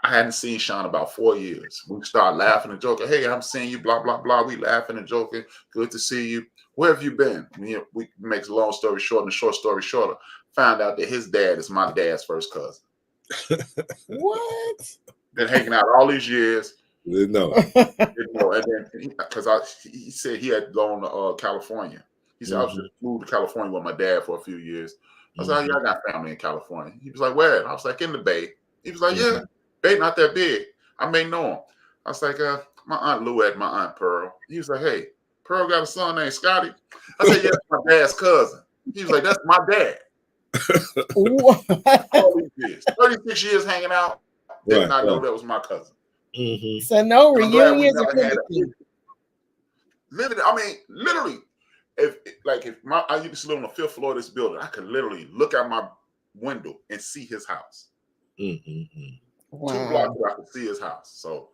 I hadn't seen Sean about 4 years. We started laughing and joking. Hey, I'm seeing you, blah, blah, blah. We laughing and joking. Good to see you. Where have you been? We make a long story short and a short story shorter. Found out that his dad is my dad's first cousin. What? Been hanging out all these years. No. And then because he said he had gone to California. He said I was just moved to California with my dad for a few years. I was like, yeah, I got family in California. He was like, where? I was like, in the Bay. He was like, yeah, Bay not that big. I may know him. I was like, my Aunt Louette, my Aunt Pearl. He was like, hey, Pearl got a son named Scotty. I said, yeah, that's my dad's cousin. He was like, that's my dad. All these years, 36 years hanging out, did not know that was my cousin. So no reunions. Literally, if I used to live on the 5th floor of this building, I could literally look out my window and see his house. Wow. 2 blocks I could see his house. So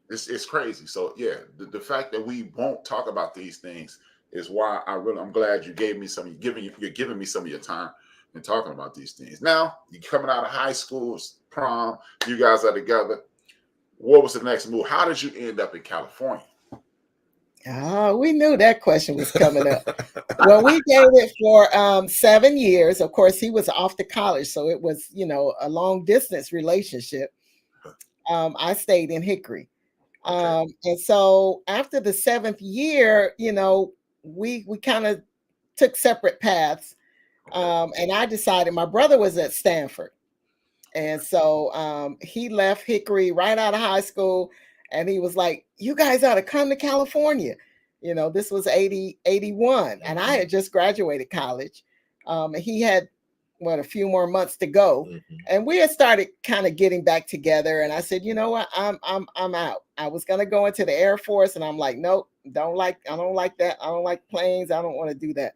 it's crazy. So yeah, the fact that we won't talk about these things is why I'm glad you're giving me some of your time and talking about these things. Now you're coming out of high school, prom, you guys are together. What was the next move? How did you end up in California? Oh, we knew that question was coming up. Well, we dated for 7 years. Of course, he was off to college, so it was, a long distance relationship. I stayed in Hickory. And so after the 7th year, we kind of took separate paths. And I decided, my brother was at Stanford. And so he left Hickory right out of high school. And he was like, you guys ought to come to California. This was 81. And I had just graduated college. He had, a few more months to go. And we had started kind of getting back together. And I said, you know what? I'm out. I was going to go into the Air Force. And I'm like, nope, I don't like that. I don't like planes. I don't want to do that.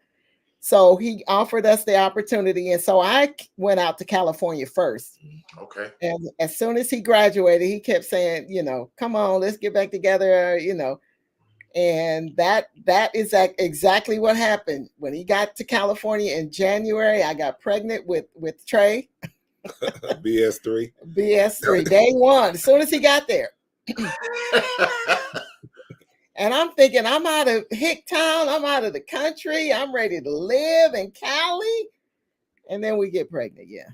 So he offered us the opportunity. And so I went out to California first. Okay. And as soon as he graduated, he kept saying, come on, let's get back together, And that is exactly what happened. When he got to California in January, I got pregnant with Trey. BS3, day one, as soon as he got there. And I'm thinking, I'm out of Hicktown, I'm out of the country, I'm ready to live in Cali. And then we get pregnant, yeah.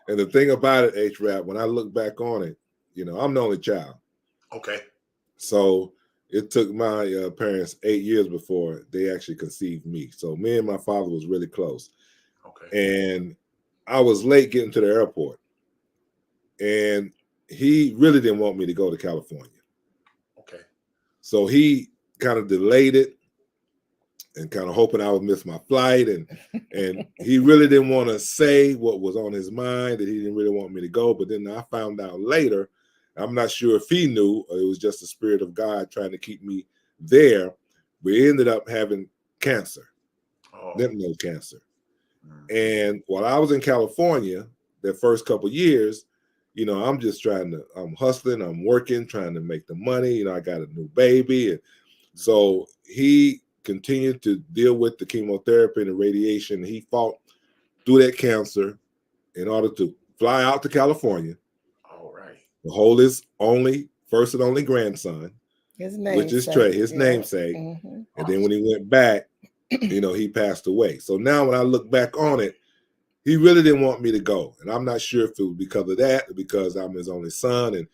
And the thing about it, HRap, when I look back on it, I'm the only child. Okay. So it took my parents 8 years before they actually conceived me. So me and my father was really close. Okay. And I was late getting to the airport. And he really didn't want me to go to California. Okay. So he kind of delayed it and kind of hoping I would miss my flight. And he really didn't want to say what was on his mind, that he didn't really want me to go. But then I found out later, I'm not sure if he knew or it was just the Spirit of God trying to keep me there. We ended up having cancer, lymph node cancer. And while I was in California, the first couple of years, you know, I'm hustling, I'm working, trying to make the money. You know, I got a new baby. And so he continued to deal with the chemotherapy and the radiation. He fought through that cancer in order to fly out to California. All right. To hold his first and only grandson, which is Trey, his namesake. Mm-hmm. And then when he went back, you know, he passed away. So now when I look back on it, he really didn't want me to go. And I'm not sure if it was because of that or because I'm his only son. And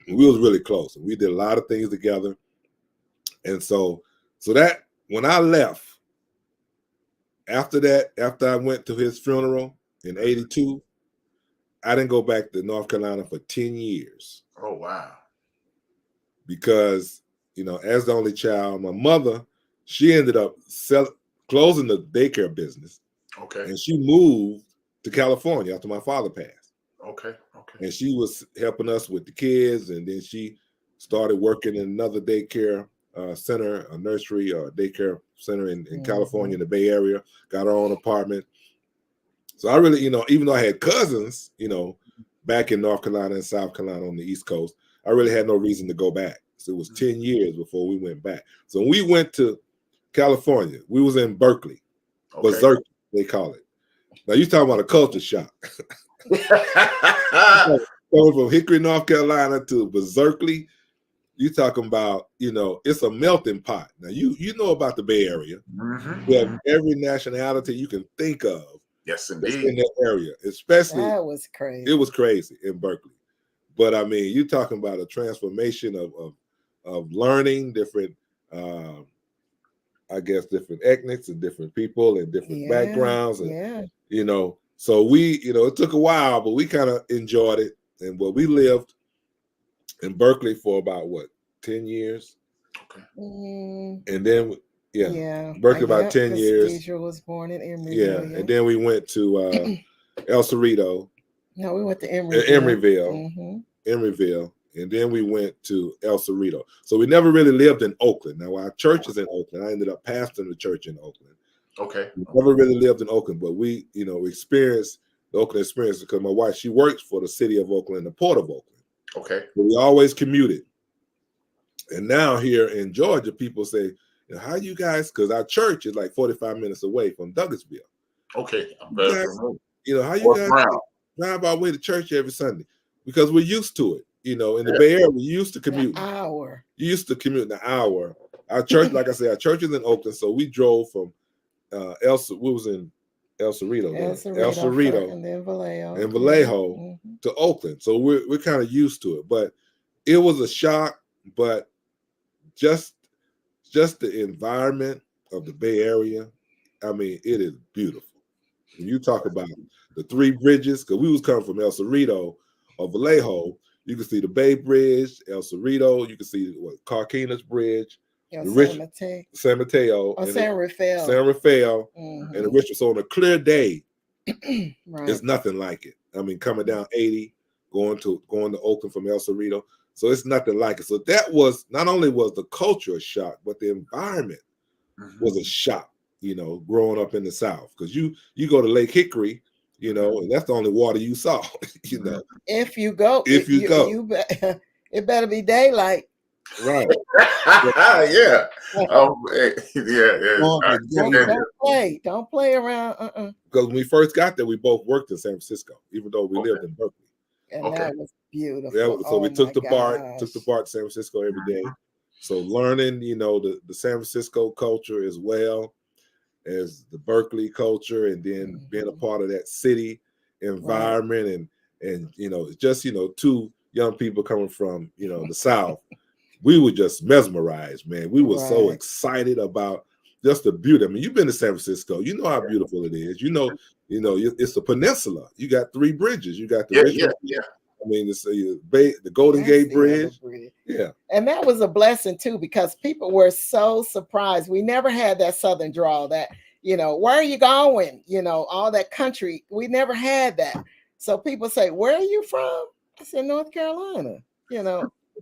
we was really close. And we did a lot of things together. And so that when I left, after I went to his funeral in 82, I didn't go back to North Carolina for 10 years. Oh, wow. Because, you know, as the only child, my mother, she ended up closing the daycare business. Okay. And she moved to California after my father passed. Okay. And she was helping us with the kids. And then she started working in another daycare center, a nursery or daycare center in California, in the Bay Area, got her own apartment. So I really, you know, even though I had cousins, you know, back in North Carolina and South Carolina on the East Coast, I really had no reason to go back. So it was 10 years before we went back. So when we went to California, we was in Berkeley, Berkeley, they call it. Now you talking about a culture shock. Going from Hickory, North Carolina to Berkeley, you talking about, you know, it's a melting pot. Now you know about the Bay Area. Mm-hmm. We have every nationality you can think of. Yes, indeed. In that area, especially that was crazy. It was crazy in Berkeley. But I mean, you're talking about a transformation of learning different, I guess, different ethnics and different people and different backgrounds. And, you know, so we, you know, it took a while, but we kind of enjoyed it. And we lived in Berkeley for about 10 years. Okay. And then, Berkeley about 10 years. Deidre was born in Emeryville. Yeah. And then we went to El Cerrito. No, we went to Emeryville. Emeryville. And then we went to El Cerrito. So we never really lived in Oakland. Now, our church is in Oakland. I ended up pastoring the church in Oakland. Okay. We never really lived in Oakland, but we, you know, experienced the Oakland experience because my wife, she works for the city of Oakland, the port of Oakland. Okay. But we always commuted. And now here in Georgia, people say, how you guys, because our church is like 45 minutes away from Douglasville. Okay. You know, how you guys drive our way to church every Sunday? Because we're used to it. You know, in the Bay Area, we used to commute. An hour. You used to commute an hour. Our church, like I said, our church is in Oakland. So we drove from we was in El Cerrito, and then Vallejo to Oakland. So we're kind of used to it. But it was a shock, but just the environment of the Bay Area, I mean, it is beautiful. When you talk about the three bridges, because we was coming from El Cerrito or Vallejo, you can see the Bay Bridge, El Cerrito, you can see Carquinez Bridge, San Mateo, and San Rafael. San Rafael, and the Richmond. So on a clear day, it's nothing like it. I mean, coming down 80, going to Oakland from El Cerrito. So it's nothing like it. So that was, not only was the culture a shock, but the environment was a shock, you know, growing up in the South. Because you go to Lake Hickory, you know, and that's the only water you saw, you know. If you go. It better be daylight. Right. Yeah. Don't play around. Because when we first got there, we both worked in San Francisco, even though we lived in Berkeley. And that was beautiful. Yeah, so we took the BART to San Francisco every day. So learning, you know, the San Francisco culture as well as the Berkeley culture, and then being a part of that city environment, and you know, just, you know, two young people coming from, you know, the South. We were just mesmerized, man. We were so excited about just the beauty. I mean, you've been to San Francisco. You know how beautiful it is. You know, it's a peninsula. You got three bridges. You got the I mean, the Golden Gate Bridge. Yeah. And that was a blessing too, because people were so surprised. We never had that Southern drawl that, where are you going? All that country. We never had that. So people say, where are you from? I said, North Carolina,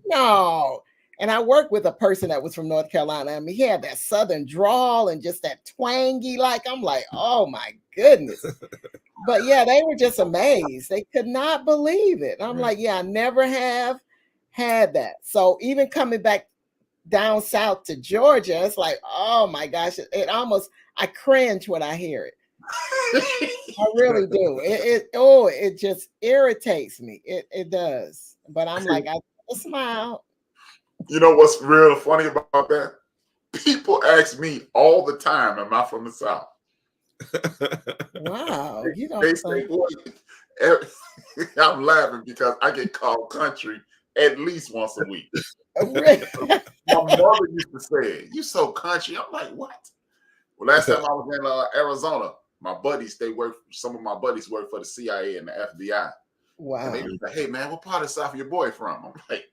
no. And I worked with a person that was from North Carolina. I mean, he had that Southern drawl and just that twangy, I'm like, oh my goodness. But yeah, they were just amazed. They could not believe it. I'm like, yeah, I never have had that. So even coming back down south to Georgia, it's like, oh my gosh, I cringe when I hear it. I really do. It just irritates me. It does. But I'm like, I smile. You know what's real funny about that? People ask me all the time, am I from the South? Wow. They say, boy, I'm laughing because I get called country at least once a week. My mother used to say, you so country. I'm like, what? Well, last time I was in Arizona, some of my buddies work for the CIA and the FBI. Wow. And they was like, hey man, what part of the South your boy from? I'm like,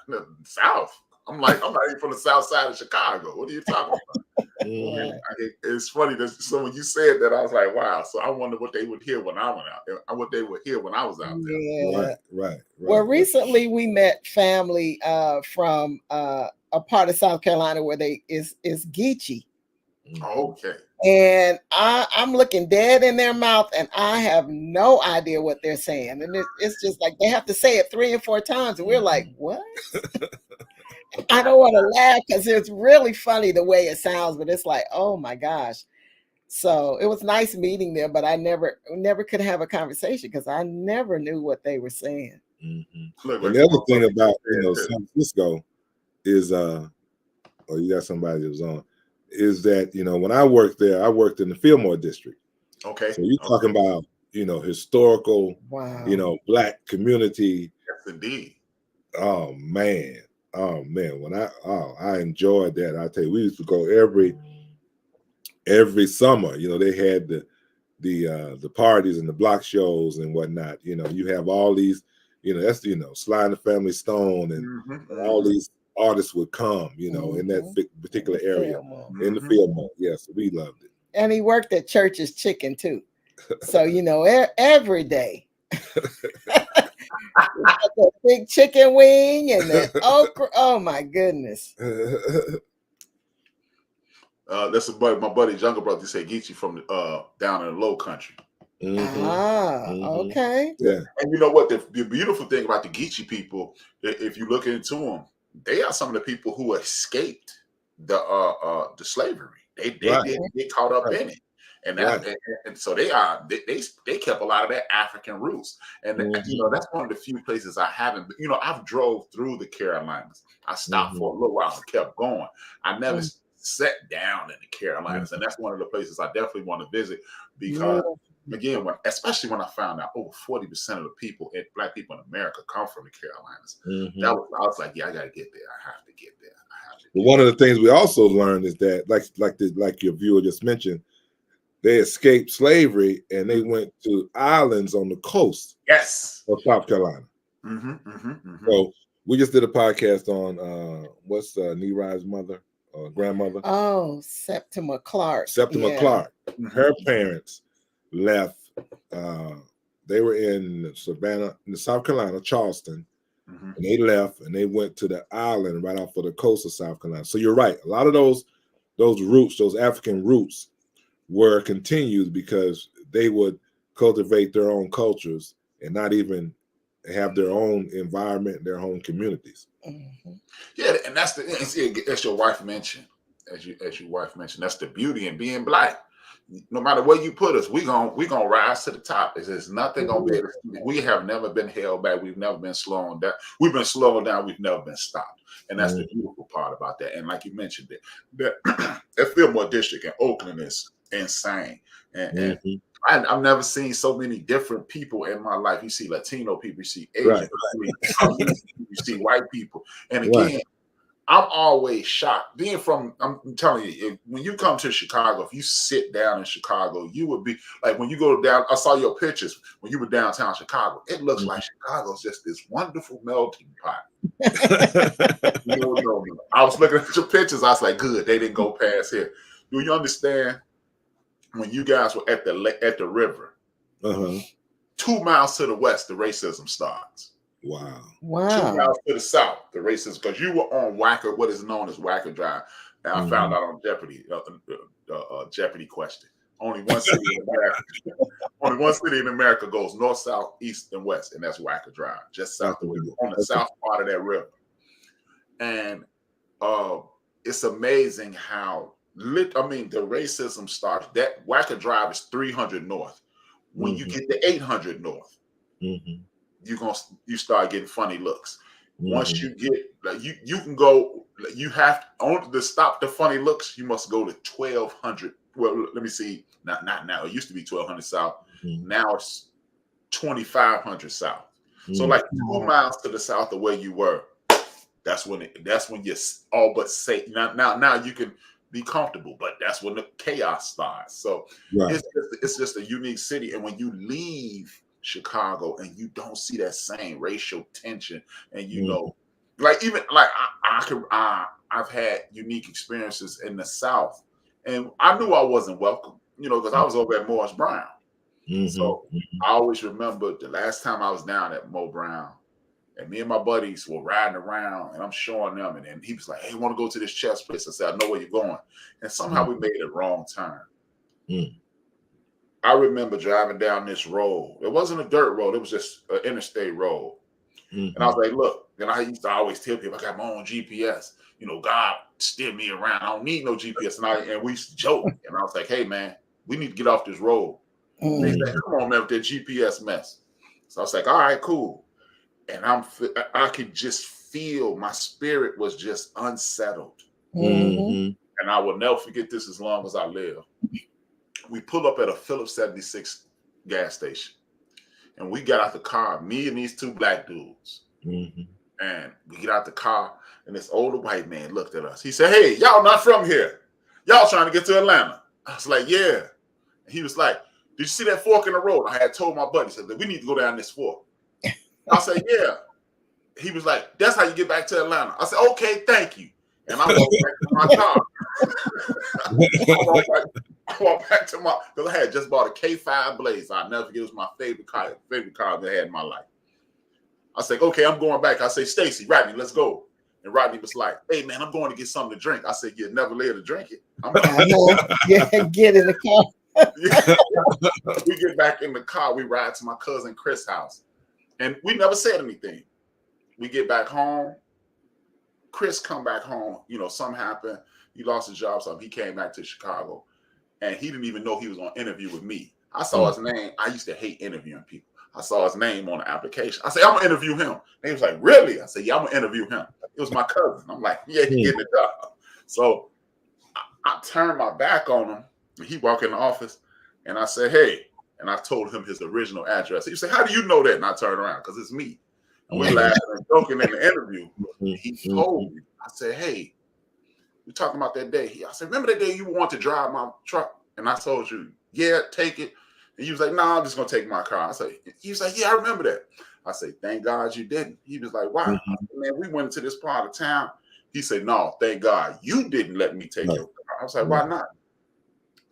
the South. I'm not even from the South side of Chicago. What are you talking about? It's funny that so when you said that, I was like, wow. So I wonder what they would hear when I went out. What they would hear when I was out there. Yeah. Right. Well, recently we met family from a part of South Carolina where is Geechee. Okay. And I'm looking dead in their mouth, and I have no idea what they're saying. And it's just like they have to say it 3 or 4 times, and we're like, what? I don't want to laugh because it's really funny the way it sounds, but it's like, oh my gosh. So it was nice meeting them, but I never could have a conversation because I never knew what they were saying. Mm-hmm. And the other thing about San Francisco is, you got somebody that was on, is that when I worked there, I worked in the Fillmore district. Okay. So you're talking about historical, wow. Black community. Yes, indeed. Oh man. When I enjoyed that. I tell you, we used to go every summer. They had the parties and the block shows and whatnot. You have all these, that's Sly and the Family Stone and all these artists would come, in that particular area in the Fillmore. Yes, we loved it. And he worked at Church's Chicken too. So every day. The big chicken wing and the okra. Oh my goodness. That's my buddy's younger brother. He said Geechee from down in the Low Country. Okay. Yeah. And you know what? The beautiful thing about the Geechee people, if you look into them, they are some of the people who escaped the slavery. They didn't get caught up in it. And and so they kept a lot of their African roots, and that's one of the few places I haven't. I've drove through the Carolinas. I stopped for a little while and kept going. I never sat down in the Carolinas, and that's one of the places I definitely want to visit because, again, especially when I found out over 40% of the Black people in America come from the Carolinas. I was like, yeah, I got to get there. I have to get there. But one of the things we also learned is that, like your viewer just mentioned, they escaped slavery and they went to islands on the coast of South Carolina. So we just did a podcast on what's Nerai's mother or grandmother? Oh, Septima Clark. Clark. Her parents left. They were in Savannah, in South Carolina, Charleston, and they left and they went to the island right off of the coast of South Carolina. So you're right. A lot of those roots, those African roots, were continued because they would cultivate their own cultures and not even have their own environment, their own communities. Yeah, and as your wife mentioned, as your wife mentioned, that's the beauty in being Black. No matter where you put us, we gonna rise to the top. There's nothing gonna be. We have never been held back. We've never been slowing down. We've been slowing down. We've never been stopped. And that's the beautiful part about that. And like you mentioned, that Fillmore district in Oakland is insane. And I've never seen so many different people in my life. You see Latino people, you see Asian people, you see white people. And again, I'm always shocked. Being from, I'm telling you, when you come to Chicago, if you sit down in Chicago, you would be like, when you go down, I saw your pictures when you were downtown Chicago. It looks like Chicago's just this wonderful melting pot. No. I was looking at your pictures. I was like, good, they didn't go past here. Do you understand? When you guys were at the river, 2 miles to the west, the racism starts. Wow. 2 miles to the south, the racism, because you were on Wacker, what is known as Wacker Drive. And I found out on Jeopardy, Jeopardy question. Only one city in America. Only one city in America goes north, south, east, and west, and that's Wacker Drive, just south of the on the south part of that river. And it's amazing how the racism starts. That Wacker Drive is 300 north. When you get to 800 north, you start getting funny looks. Once you get you can go, you have to stop the funny looks. You must go to 1200. Well, let me see. Not now. It used to be 1200 south. Now it's 2500 south. So like 2 miles to the south of where you were. That's when you all but say now you can be comfortable, but that's when the chaos starts. So it's just a unique city. And when you leave Chicago and you don't see that same racial tension, and I've had unique experiences in the South, and I knew I wasn't welcome, because I was over at Morris Brown. So I always remember the last time I was down at Mo Brown, and me and my buddies were riding around, and I'm showing them, and then he was like, "Hey, want to go to this chess place?" I said, "I know where you're going," and somehow we made a wrong turn. I remember driving down this road. It wasn't a dirt road; it was just an interstate road. And I was like, "Look," and I used to always tell people, "I got my own GPS. God steer me around. I don't need no GPS." And we used to joke, and I was like, "Hey, man, we need to get off this road." And they said, "Come on, man, with that GPS mess." So I was like, "All right, cool." And I could just feel my spirit was just unsettled. And I will never forget this as long as I live. We pull up at a Phillips 76 gas station, and we got out the car, me and these two black dudes. And we get out the car, and this older white man looked at us. He said, "Hey, y'all not from here. Y'all trying to get to Atlanta." I was like, "Yeah." And he was like, "Did you see that fork in the road?" I had told my buddy, said, "We need to go down this fork." I said, "Yeah." He was like, "That's how you get back to Atlanta." I said, "Okay, thank you." And I walked back to my car. I walked back to because I had just bought a K5 Blazer. I'll never forget. It was my favorite car that I had in my life. I said, "Okay, I'm going back." I say, "Stacy, Rodney, let's go." And Rodney was like, "Hey, man, I'm going to get something to drink." I said, "You'd never live to drink it." I know. Get in the car. We get back in the car. We ride to my cousin Chris' house. And we never said anything. We get back home. Chris come back home. Something happened. He lost his job. So he came back to Chicago. And he didn't even know he was on interview with me. I saw his name. I used to hate interviewing people. I saw his name on the application. I said, "I'm going to interview him." And he was like, "Really?" I said, "Yeah, I'm going to interview him." It was my cousin. I'm like, "Yeah, he getting the job." So I turned my back on him. And he walked in the office. And I said, "Hey." And I told him his original address. He said, "How do you know that?" And I turned around, because it's me. And we're laughing and joking in the interview. He told me. I said, "Hey, we talking about that day." I said, "Remember that day you wanted to drive my truck?" And I told you, "Yeah, take it." And he was like, "No, I'm just going to take my car." I said, he was like, "Yeah, I remember that." I said, "Thank God you didn't." He was like, "Why?" I said, "Man, we went to this part of town." He said, "No, thank God you didn't let me take your car." I was like, "Why not?"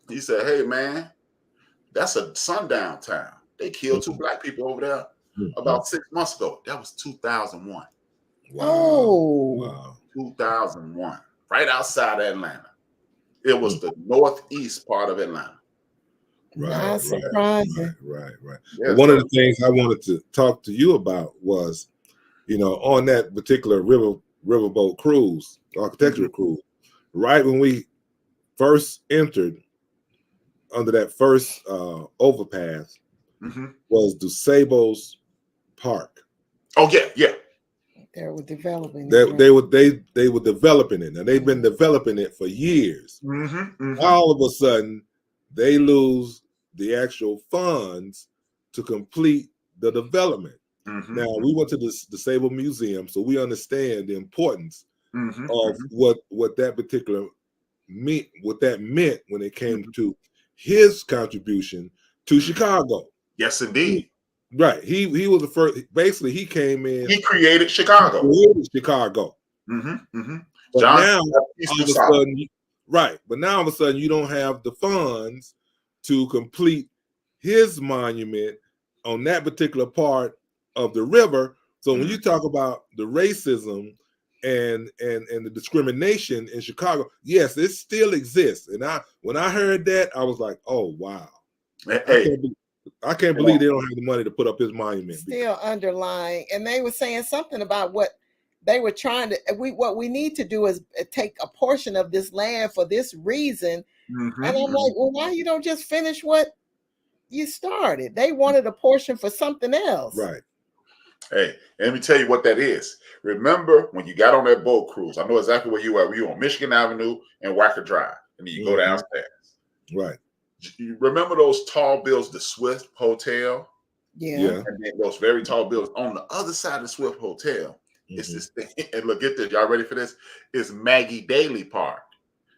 He said, "Hey, man, that's a sundown town. They killed 2 black people over there about 6 months ago." That was 2001. Wow. 2001. Right outside Atlanta. It was the northeast part of Atlanta. Not surprising. Right. Yeah, One of the things I wanted to talk to you about was, on that particular riverboat cruise, architectural cruise, right when we first entered under that first overpass, was DuSable's Park. Oh yeah. They were developing They it. were developing it, and they've been developing it for years. All of a sudden, they lose the actual funds to complete the development. Now, we went to the Disabled Museum, so we understand the importance of what that particular what that meant when it came to his contribution to Chicago. Yes, indeed. Right. He was the first. Basically, he came in. He created Chicago. But John, now, all of a sudden, right. But now, all of a sudden, you don't have the funds to complete his monument on that particular part of the river. So when you talk about the racism and the discrimination in Chicago, yes, it still exists. And when I heard that, I was like, oh wow. Hey, I can't believe they don't have the money to put up his monument. Still underlying, and they were saying something about what they were trying to. What we need to do is take a portion of this land for this reason. And I'm like, well, why you don't just finish what you started? They wanted a portion for something else, right? Hey, let me tell you what that is. Remember when you got on that boat cruise? I know exactly where you were. You were on Michigan Avenue and Wacker Drive, and then you go downstairs. Right. You remember those tall buildings, the Swift Hotel? Yeah. And then those very tall buildings. On the other side of the Swift Hotel, it's this thing. And look, get this. Y'all ready for this? It's Maggie Daley Park.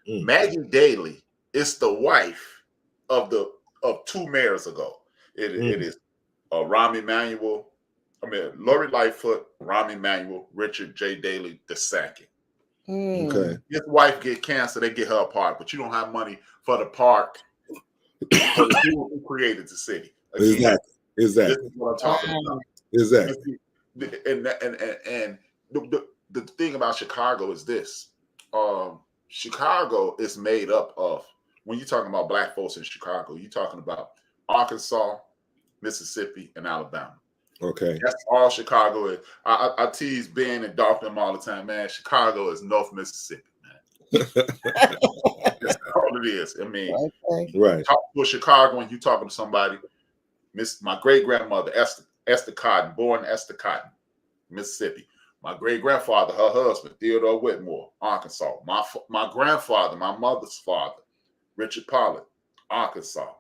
Maggie Daley is the wife of two mayors ago. It is Rahm Emanuel. Lori Lightfoot, Rahm Emanuel, Richard J. Daley II. Okay. His wife get cancer, they get her a park, but you don't have money for the park for the people who created the city. Again, exactly. This is what I'm talking about. Exactly. And the thing about Chicago is this. Chicago is made up of, when you're talking about black folks in Chicago, you're talking about Arkansas, Mississippi, and Alabama. Okay. That's all Chicago is. I tease Ben and Dolph them all the time, man. Chicago is North Mississippi, man. That's all it is. I mean, right. Talk to a Chicagoan, you talking to somebody. My great grandmother, Esther Cotton, born Esther Cotton, Mississippi. My great grandfather, her husband, Theodore Whitmore, Arkansas. My grandfather, my mother's father, Richard Pollard, Arkansas.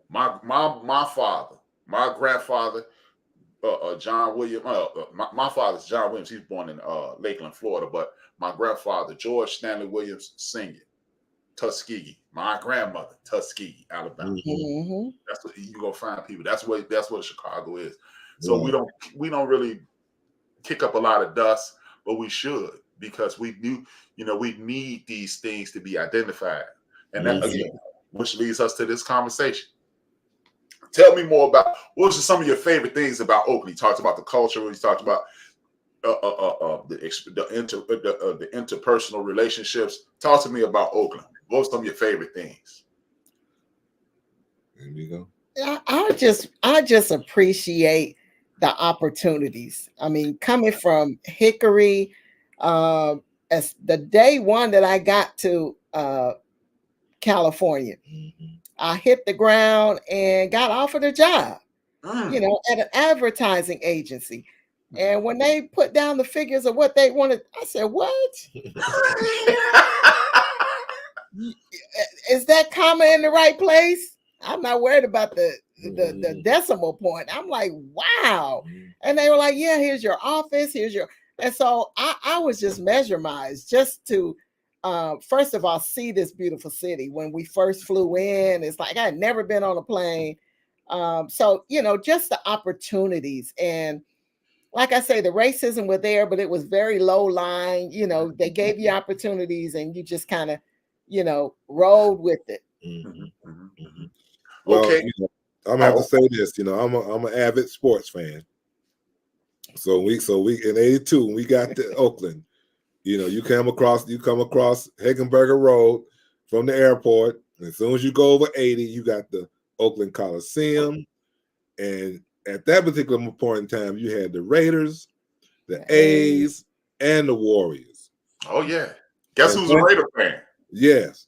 My father. My grandfather, John Williams, my father's John Williams. He's born in Lakeland, Florida. But my grandfather, George Stanley Williams Sr., Tuskegee. My grandmother, Tuskegee, Alabama. That's what you're gonna find people. That's what Chicago is. So we don't really kick up a lot of dust, but we should, because we need these things to be identified, and that again, which leads us to this conversation. Tell me more about what are some of your favorite things about Oakland. You talked about the culture. You talked about the interpersonal relationships. Talk to me about Oakland. What are some of your favorite things? There you go. I just appreciate the opportunities. I mean, coming from Hickory, as the day one that I got to California, I hit the ground and got offered a job, at an advertising agency. And when they put down the figures of what they wanted, I said, what? Is that comma in the right place? I'm not worried about the decimal point. I'm like, wow. And they were like, yeah, here's your office. And so I was just mesmerized just to, first of all, see this beautiful city. When we first flew in, it's like I had never been on a plane. So, just the opportunities. And like I say, the racism was there, but it was very low lying. They gave you opportunities and you just kind of, rolled with it. Well, okay. I'm gonna have to say this. I'm an avid sports fan. So we in '82 when we got to Oakland. You come across Hagenberger Road from the airport. And as soon as you go over 80, you got the Oakland Coliseum. And at that particular point in time, you had the Raiders, the A's, and the Warriors. Oh, yeah. Guess who's a Raider fan? Yes.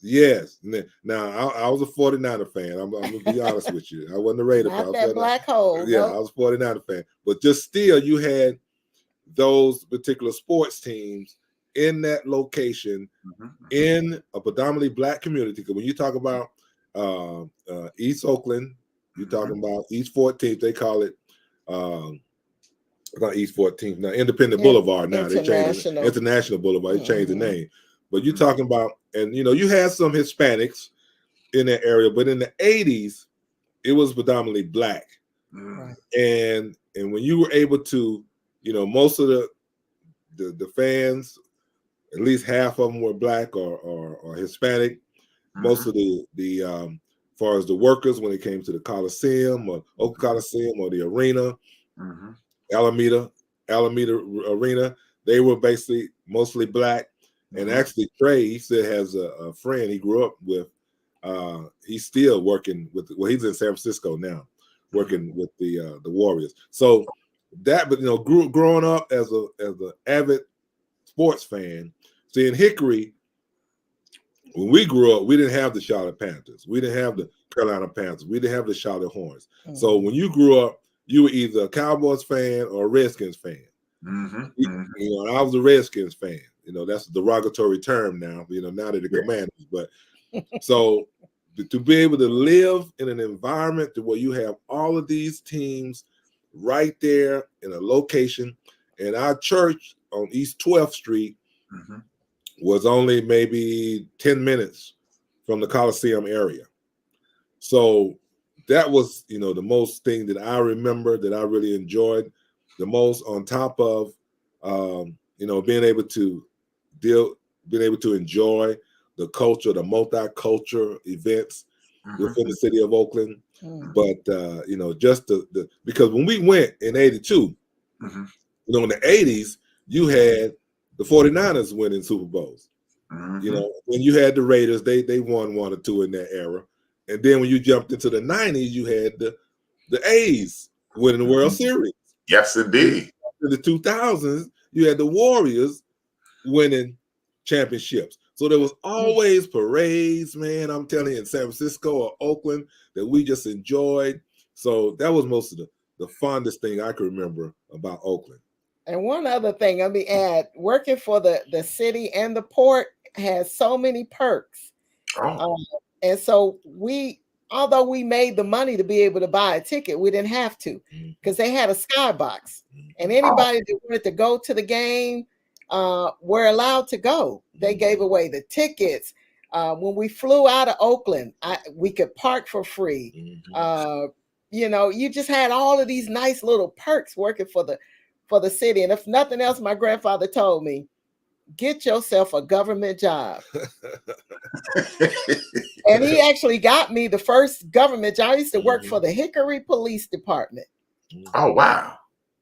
Now, I was a 49er fan. I'm going to be honest with you. I wasn't a Raider fan. Not that black hole. Yeah, I was a 49er fan. But just still, you had those particular sports teams in that location, in a predominantly black community. Because when you talk about East Oakland, you're talking about East 14th, they call it not East 14th now, Independent Boulevard now. They changed it. International. International Boulevard. They changed the name. But you're talking about, and you had some Hispanics in that area, but in the 80s, it was predominantly black. Right. And when you were able to, most of the fans, at least half of them were black or Hispanic. Most of the as far as the workers, when it came to the Coliseum or Oakland Coliseum or the arena, Alameda Arena, they were basically mostly black. And actually, Trey, he still has a friend he grew up with. He's still working with. Well, he's in San Francisco now, working with the Warriors. So that, but growing up as an avid sports fan, seeing Hickory. When we grew up, we didn't have the Charlotte Panthers. We didn't have the Carolina Panthers. We didn't have the Charlotte Hornets. So when you grew up, you were either a Cowboys fan or a Redskins fan. And I was a Redskins fan. That's a derogatory term now. Now they're the Commanders. But so to be able to live in an environment where you have all of these teams right there in a location, and our church on East 12th Street was only maybe 10 minutes from the Coliseum area. So that was, the most thing that I remember that I really enjoyed the most, on top of, being able to enjoy the culture, the multicultural events within the city of Oakland. But, just because when we went in 82, in the 80s, you had the 49ers winning Super Bowls. When you had the Raiders, they won 1 or 2 in that era. And then when you jumped into the 90s, you had the A's winning the World Series. Yes, indeed. In the 2000s, you had the Warriors winning championships. So there was always parades, man, I'm telling you, in San Francisco or Oakland that we just enjoyed. So that was most of the fondest thing I could remember about Oakland. And one other thing, let me add, working for the city and the port has so many perks. And so although we made the money to be able to buy a ticket, we didn't have to, because they had a skybox. And anybody that wanted to go to the game were allowed to go. They gave away the tickets. When we flew out of Oakland, we could park for free. You just had all of these nice little perks working for the city. And if nothing else, my grandfather told me, get yourself a government job. And he actually got me the first government job. I used to work for the Hickory Police Department. Oh, wow.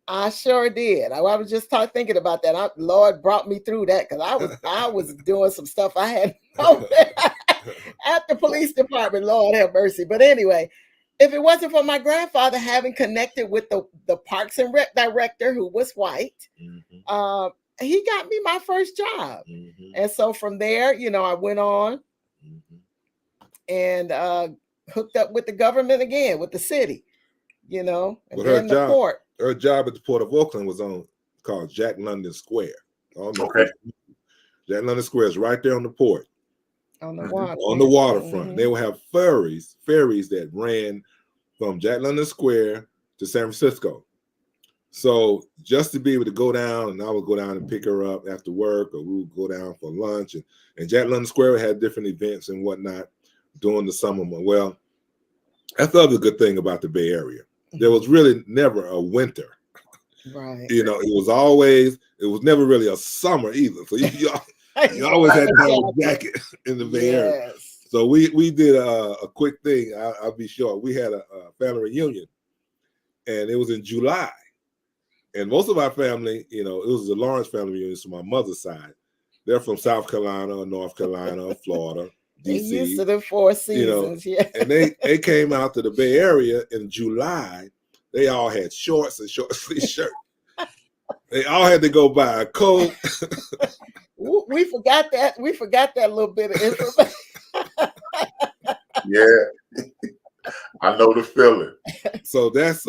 I sure did. I was just thinking about that. Lord brought me through that, because I was doing some stuff I had at the police department. Lord have mercy. But anyway, if it wasn't for my grandfather having connected with the Parks and Rec director, who was white, he got me my first job. And so from there, I went on and hooked up with the government again, with the city, and then the port. Her job at the Port of Oakland was called Jack London Square. Okay. Jack London Square is right there on the port. On the water. On the waterfront. They would have ferries that ran from Jack London Square to San Francisco. So just to be able to go down, and I would go down and pick her up after work, or we would go down for lunch. And Jack London Square had different events and whatnot during the summer. Well, that's the other good thing about the Bay Area. There was really never a winter. Right. It was never really a summer either. So you always had to have a jacket in the Bay Area. So we did a quick thing. I'll be short. We had a family reunion, and it was in July. And most of our family, it was a Lawrence family reunion from my mother's side. They're from South Carolina, North Carolina, Florida, DC. Used to the 4 seasons, And they came out to the Bay Area in July. They all had shorts and short sleeve shirts. They all had to go buy a coat. We forgot that. We forgot that little bit of information. Yeah, I know the feeling. So that's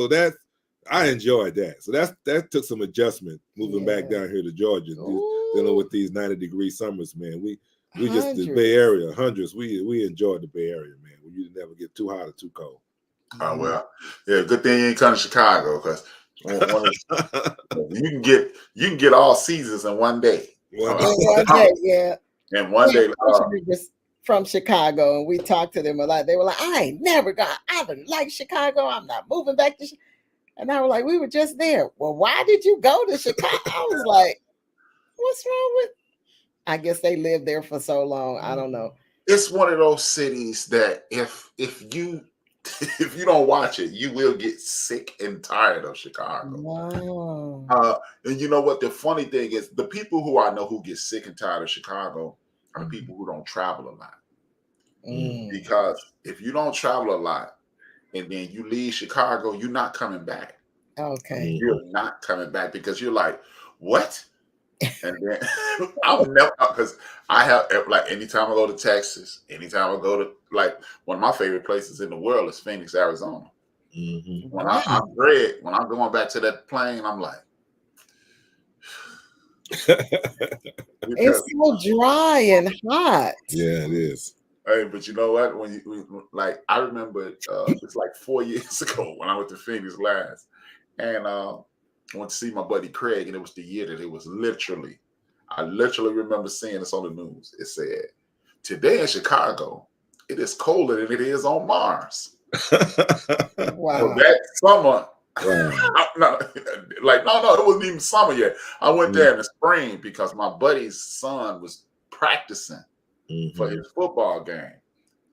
I enjoyed that. So that took some adjustment moving back down here to Georgia, dealing with these 90-degree summers, man. We just the Bay Area, hundreds. We enjoyed the Bay Area, man. We never get too hot or too cold. Oh well, yeah. Good thing you ain't come to Chicago, because You can get all seasons in one day. One day, yeah. And one day, from Chicago, and we talked to them a lot. They were like, I don't like Chicago. I'm not moving back to Chicago. And I was like, we were just there. Well, why did you go to Chicago? I was like, what's wrong with? I guess they lived there for so long. I don't know. It's one of those cities that if you don't watch it, you will get sick and tired of Chicago. Wow. And you know what? The funny thing is, the people who I know who get sick and tired of Chicago are the people who don't travel a lot. Because if you don't travel a lot and then you leave Chicago, you're not coming back. Okay. You're not coming back because you're like, what? And then I'll never, because I have, like, anytime I go to Texas, anytime I go to, like, one of my favorite places in the world is Phoenix, Arizona. When I'm Greg, when I'm going back to that plane, I'm like, it's so dry and hot. Yeah, it is. Hey, but you know what? When you like, I remember it's like 4 years ago when I went to Phoenix last, and I went to see my buddy Craig, and it was the year that it was I literally remember seeing this on the news. It said, today in Chicago, it is colder than it is on Mars. Wow. So that summer, no, it wasn't even summer yet. I went there in the spring because my buddy's son was practicing for his football game.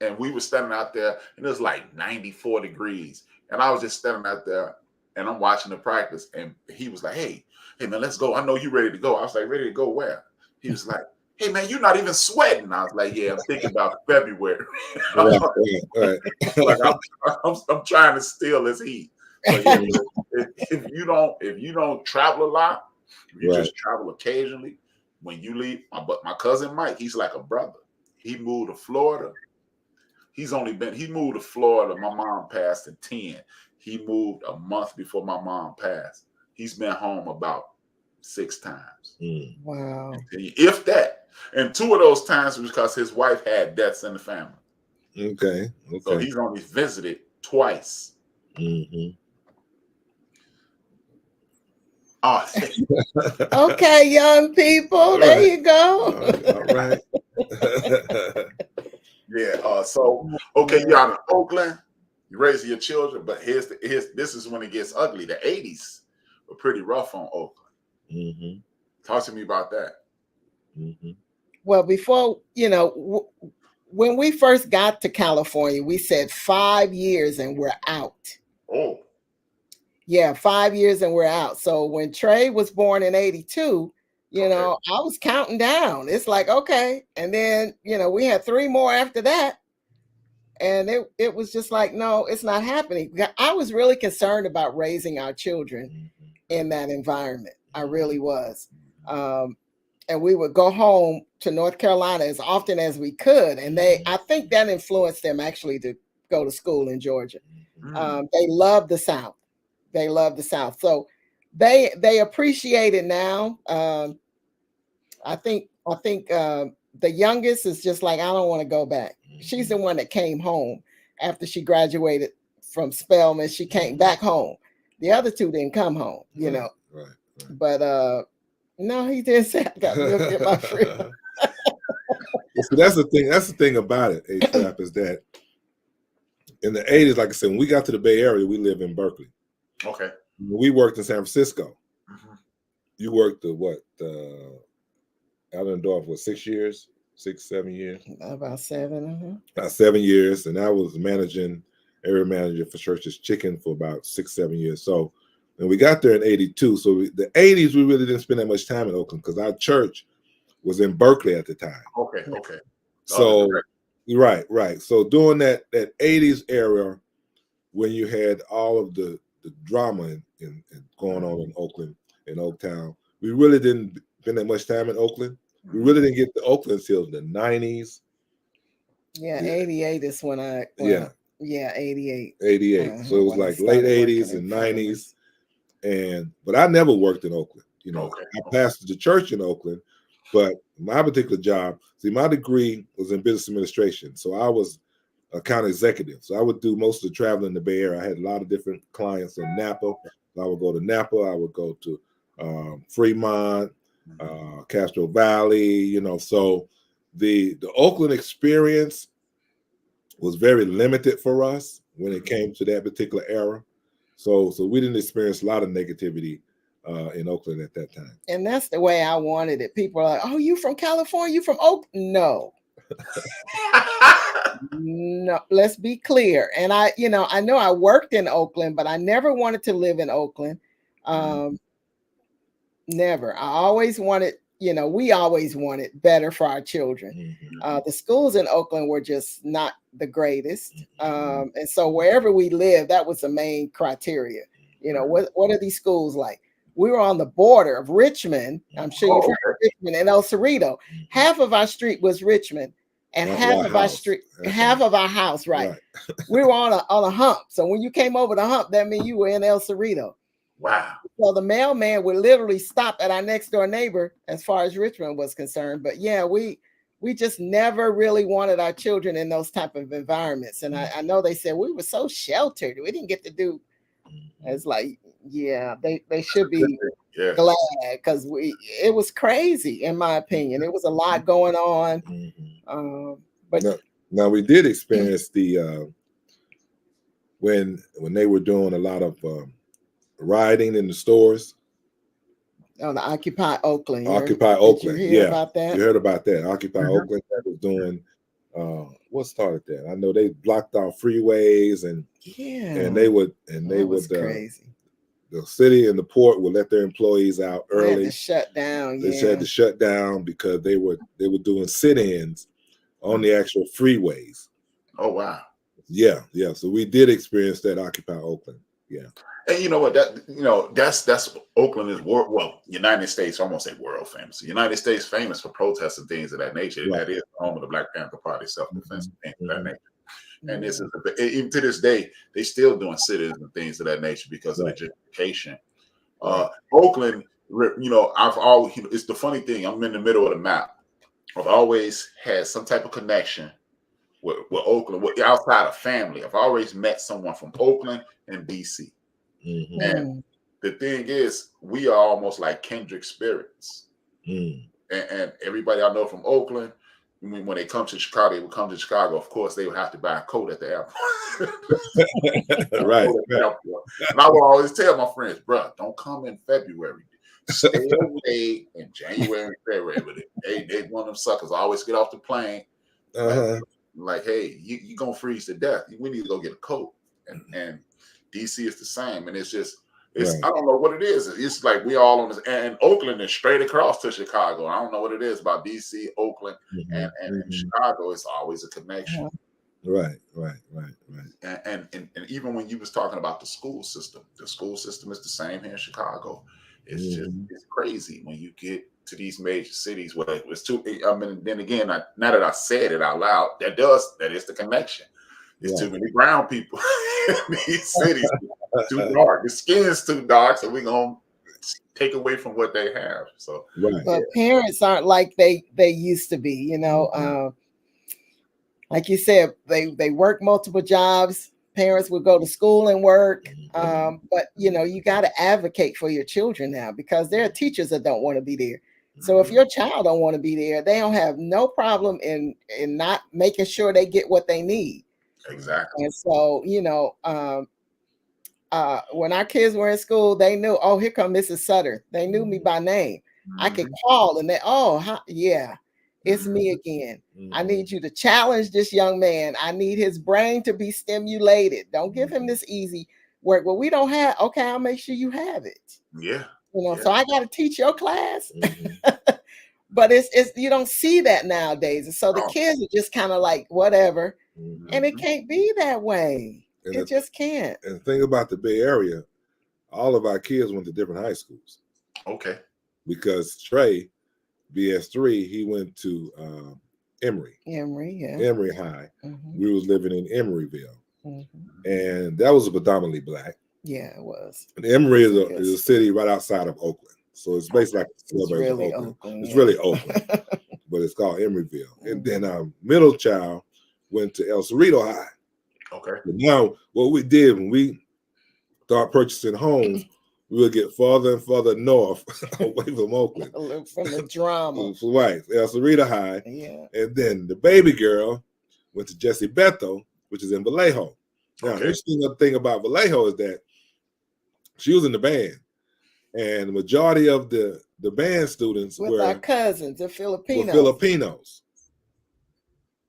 And we were standing out there, and it was like 94 degrees. And I was just standing out there, and I'm watching the practice. And he was like, hey, man, let's go. I know you're ready to go. I was like, ready to go where? He was like, hey, man, you're not even sweating. I was like, yeah, I'm thinking about February. Right. Like, I'm trying to steal his heat. But yeah, if you don't travel a lot, you just travel occasionally. When you leave, my cousin Mike, he's like a brother. He moved to Florida. He moved to Florida. My mom passed in 10. He moved a month before my mom passed. He's been home about 6 times. Wow. If that. And 2 of those times was because his wife had deaths in the family. Okay. So he's only visited twice. Oh. Okay, young people, there you go. All right. Yeah. So okay, you're out of Oakland. You're raising your children, but this is when it gets ugly. The 80s were pretty rough on Oakland. Talk to me about that. Well, before, when we first got to California, we said 5 years and we're out. Oh. Yeah, 5 years and we're out. So when Trey was born in 82, I was counting down. It's like, okay. And then, we had 3 more after that. And it was just like, no, it's not happening. I was really concerned about raising our children in that environment. I really was. And we would go home to North Carolina as often as we could. And I think that influenced them actually to go to school in Georgia. They love the South. They love the South. So they appreciate it now. I think the youngest is just like, I don't want to go back. She's the one that came home after she graduated from Spelman. She came back home. The other 2 didn't come home, Right. But no, he didn't say I got to get my freedom. So that's the thing. That's the thing about it, HRap, is that in the 80s, like I said, when we got to the Bay Area, we live in Berkeley. Okay. We worked in San Francisco. You worked Allendorf, 6 years? 6, 7 years? About 7. About 7 years. And I was area manager for Church's Chicken for about 6, 7 years. So, and we got there in 82. So the 80s, we really didn't spend that much time in Oakland because our church was in Berkeley at the time. Okay. So, right. So during that 80s era, when you had all of the drama in going on in Oakland, in Oaktown, we really didn't spend that much time in Oakland. We really didn't get to Oakland until the 90s. Yeah, 88 is when I... Yeah, 88. 88. So it was like late 80s and 90s. But I never worked in Oakland. I pastored the church in Oakland, but my particular job, my degree was in business administration. So I was account executive. So I would do most of the traveling in the Bay Area. I had a lot of different clients in Napa. So I would go to Napa. I would go to Fremont, Castro Valley. You know, so the Oakland experience was very limited for us when it came to that particular era. So we didn't experience a lot of negativity in Oakland at that time. And that's the way I wanted it. People are like, "Oh, you from California? You from Oakland?" No. No, let's be clear. And I know I worked in Oakland, but I never wanted to live in Oakland. Never. I always wanted, we always wanted better for our children. The schools in Oakland were just not the greatest. And so wherever we lived, that was the main criteria. What are these schools like? We were on the border of Richmond. I'm sure you've heard of Richmond and El Cerrito. Half of our street was Richmond, and half of our house, right? We were on a hump. So when you came over the hump, that meant you were in El Cerrito. Wow. So the mailman would literally stop at our next door neighbor as far as Richmond was concerned. But yeah, we just never really wanted our children in those type of environments. And I know they said we were so sheltered. We didn't get to do. It's like, yeah, they should be glad, because it was crazy, in my opinion. It was a lot going on. But now we did experience the when they were doing a lot of rioting in the stores. On the Occupy Oakland. Occupy Oakland. Did you hear about that? You heard about that. Occupy Oakland, that was doing what started that? I know they blocked off freeways and they would crazy. The city and the port would let their employees out early. They had to shut down. They had to shut down because they were doing sit-ins on the actual freeways. Oh wow. Yeah. So we did experience that Occupy Oakland. Yeah. And you know what? That's Oakland is United States. I won't say world famous. The United States famous for protests and things of that nature. Right. That is home of the Black Panther Party, self-defense, things of that nature. And this is even to this day, they still doing sit-ins and things of that nature because of the gentrification. Oakland, I've always, it's the funny thing. I'm in the middle of the map. I've always had some type of connection with Oakland, outside of family. I've always met someone from Oakland and DC. And the thing is, we are almost like kindred spirits. And everybody I know from Oakland, when they come to Chicago, they will come to Chicago. Of course, they would have to buy a coat at the airport. Right. And I will always tell my friends, bro, don't come in February. Stay away in January and February. But they one of them suckers always get off the plane. Like, hey, you're going to freeze to death. We need to go get a coat. And DC is the same. And it's just, I don't know what it is. It's like we all on this, and Oakland is straight across to Chicago. I don't know what it is about DC, Oakland, and Chicago. It's always a connection. Right. And even when you was talking about the school system is the same here in Chicago. It's just, it's crazy when you get to these major cities where it's too. I mean, then again, now that I said it out loud, that is the connection. There's too many brown people in these cities. Too dark. The skin's too dark, so we're gonna take away from what they have. So, but parents aren't like they used to be. Like you said, they work multiple jobs. Parents would go to school and work, but you got to advocate for your children now, because there are teachers that don't want to be there. So if your child don't want to be there, they don't have no problem in not making sure they get what they need. Exactly. And so when our kids were in school, they knew, oh, here come Mrs. Sudderth. They knew me by name. I could call and it's me again. I need you to challenge this young man. I need his brain to be stimulated. Don't give him this easy work. Well, we don't have, okay, I'll make sure you have it. So I got to teach your class. But it's you don't see that nowadays. And so the kids are just kind of like, whatever. And it can't be that way. It just can't. And the thing about the Bay Area, all of our kids went to different high schools. Okay. Because Trey, BS3, he went to Emory. Emory High. We was living in Emeryville. And that was predominantly Black. Yeah, it was. And Emory is a city right outside of Oakland. So it's basically like a suburb of Oakland. It's really Oakland. But it's called Emeryville. And then our middle child went to El Cerrito High. Okay. But now, what we did when we start purchasing homes, we would get farther and farther north away from Oakland. From the drama. Right, El Cerrito High. Yeah. And then the baby girl went to Jesse Bethel, which is in Vallejo. Now, the interesting thing about Vallejo is that she was in the band. And the majority of the band students with were our cousins, the Filipinos. Were Filipinos.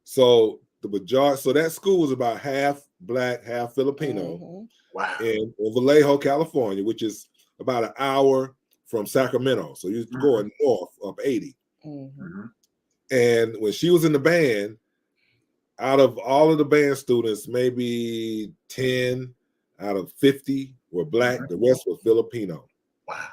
So the majority, so that school was about half Black, half Filipino. Wow. In Vallejo, California, which is about an hour from Sacramento. So you're going north up 80. And when she was in the band, out of all of the band students, maybe 10 out of 50 were Black. The rest were Filipino. Wow.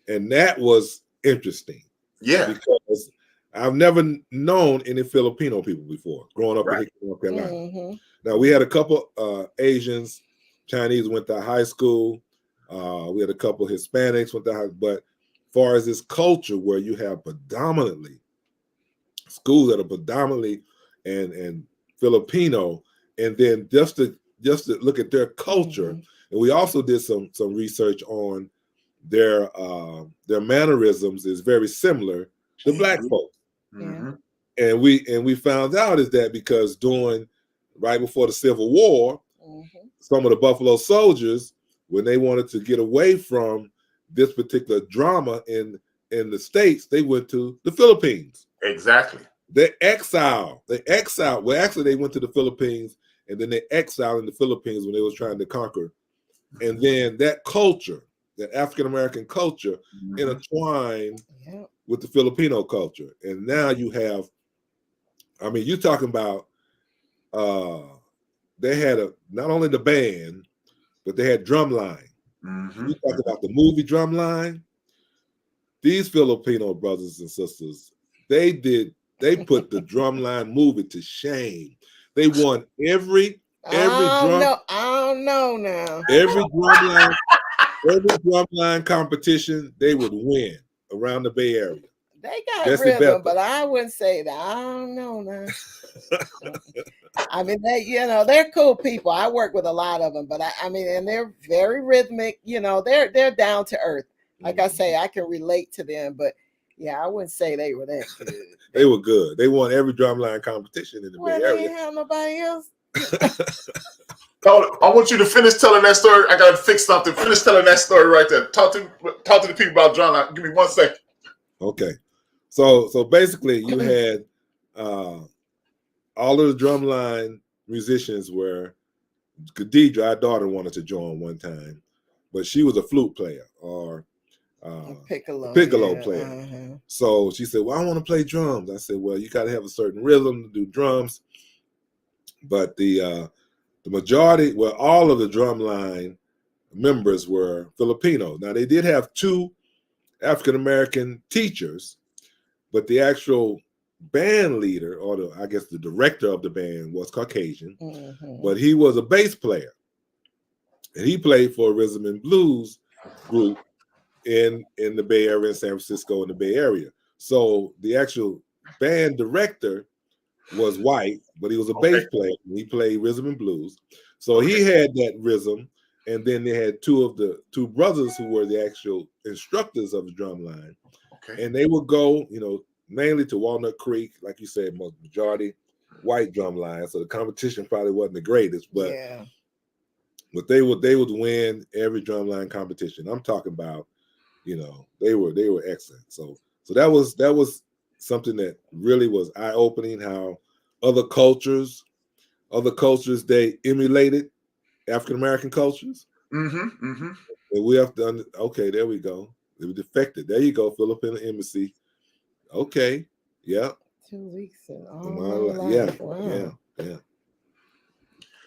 And that was interesting. Yeah. Because I've never known any Filipino people before growing up in Hickory, North Carolina. Now, we had a couple Asians, Chinese went to high school. We had a couple Hispanics went to high, but as far as this culture where you have predominantly schools that are predominantly and Filipino, and then just to look at their culture, and we also did some research on their mannerisms is very similar to Black folks. And we found out is that because right before the Civil War, some of the Buffalo Soldiers, when they wanted to get away from this particular drama in the States, they went to the Philippines. Exactly. They exiled. Well, actually, they went to the Philippines, and then they exiled in the Philippines when they was trying to conquer. And then that culture, that African-American culture, intertwined with the Filipino culture. And now you have, I mean, you're talking about, they had not only the band, but they had drumline. You talk about the movie Drumline. These Filipino brothers and sisters, they put the Drumline movie to shame. They won every drum. I don't know now. Every drumline competition they would win around the Bay Area. They got rhythm, but I wouldn't say that. I don't know now. I mean, they're cool people. I work with a lot of them, but I mean, and they're very rhythmic. They're down to earth. Like I say, I can relate to them, but yeah, I wouldn't say they were that good. They were good. They won every drumline competition in the Bay Area. They didn't have nobody else. I want you to finish telling that story. I gotta fix something. Finish telling that story right there. Talk to the people about drumline. Give me 1 second. Okay. So basically you had all of the drumline musicians were Khadijah, our daughter, wanted to join one time, but she was a flute player or a piccolo player. So she said, well, I want to play drums. I said, well, you got to have a certain rhythm to do drums. But the majority, well, all of the drumline members were Filipino. Now, they did have 2 African-American teachers, but the actual band leader, or the director of the band, was Caucasian, but he was a bass player, and he played for a rhythm and blues group in the Bay Area, in San Francisco, in the Bay Area. So the actual band director was white, but he was a bass player, and he played rhythm and blues. So he had that rhythm, and then they had 2 brothers who were the actual instructors of the drum line. And they would go, mainly to Walnut Creek, like you said, majority white drum line. So the competition probably wasn't the greatest, but they would win every drumline competition. I'm talking about, they were excellent. So that was something that really was eye-opening, how other cultures they emulated African-American cultures. And we have to there we go. They were defected. There you go, Filipino embassy. Okay. Yeah. 2 weeks and all my life. Yeah. Wow. Yeah.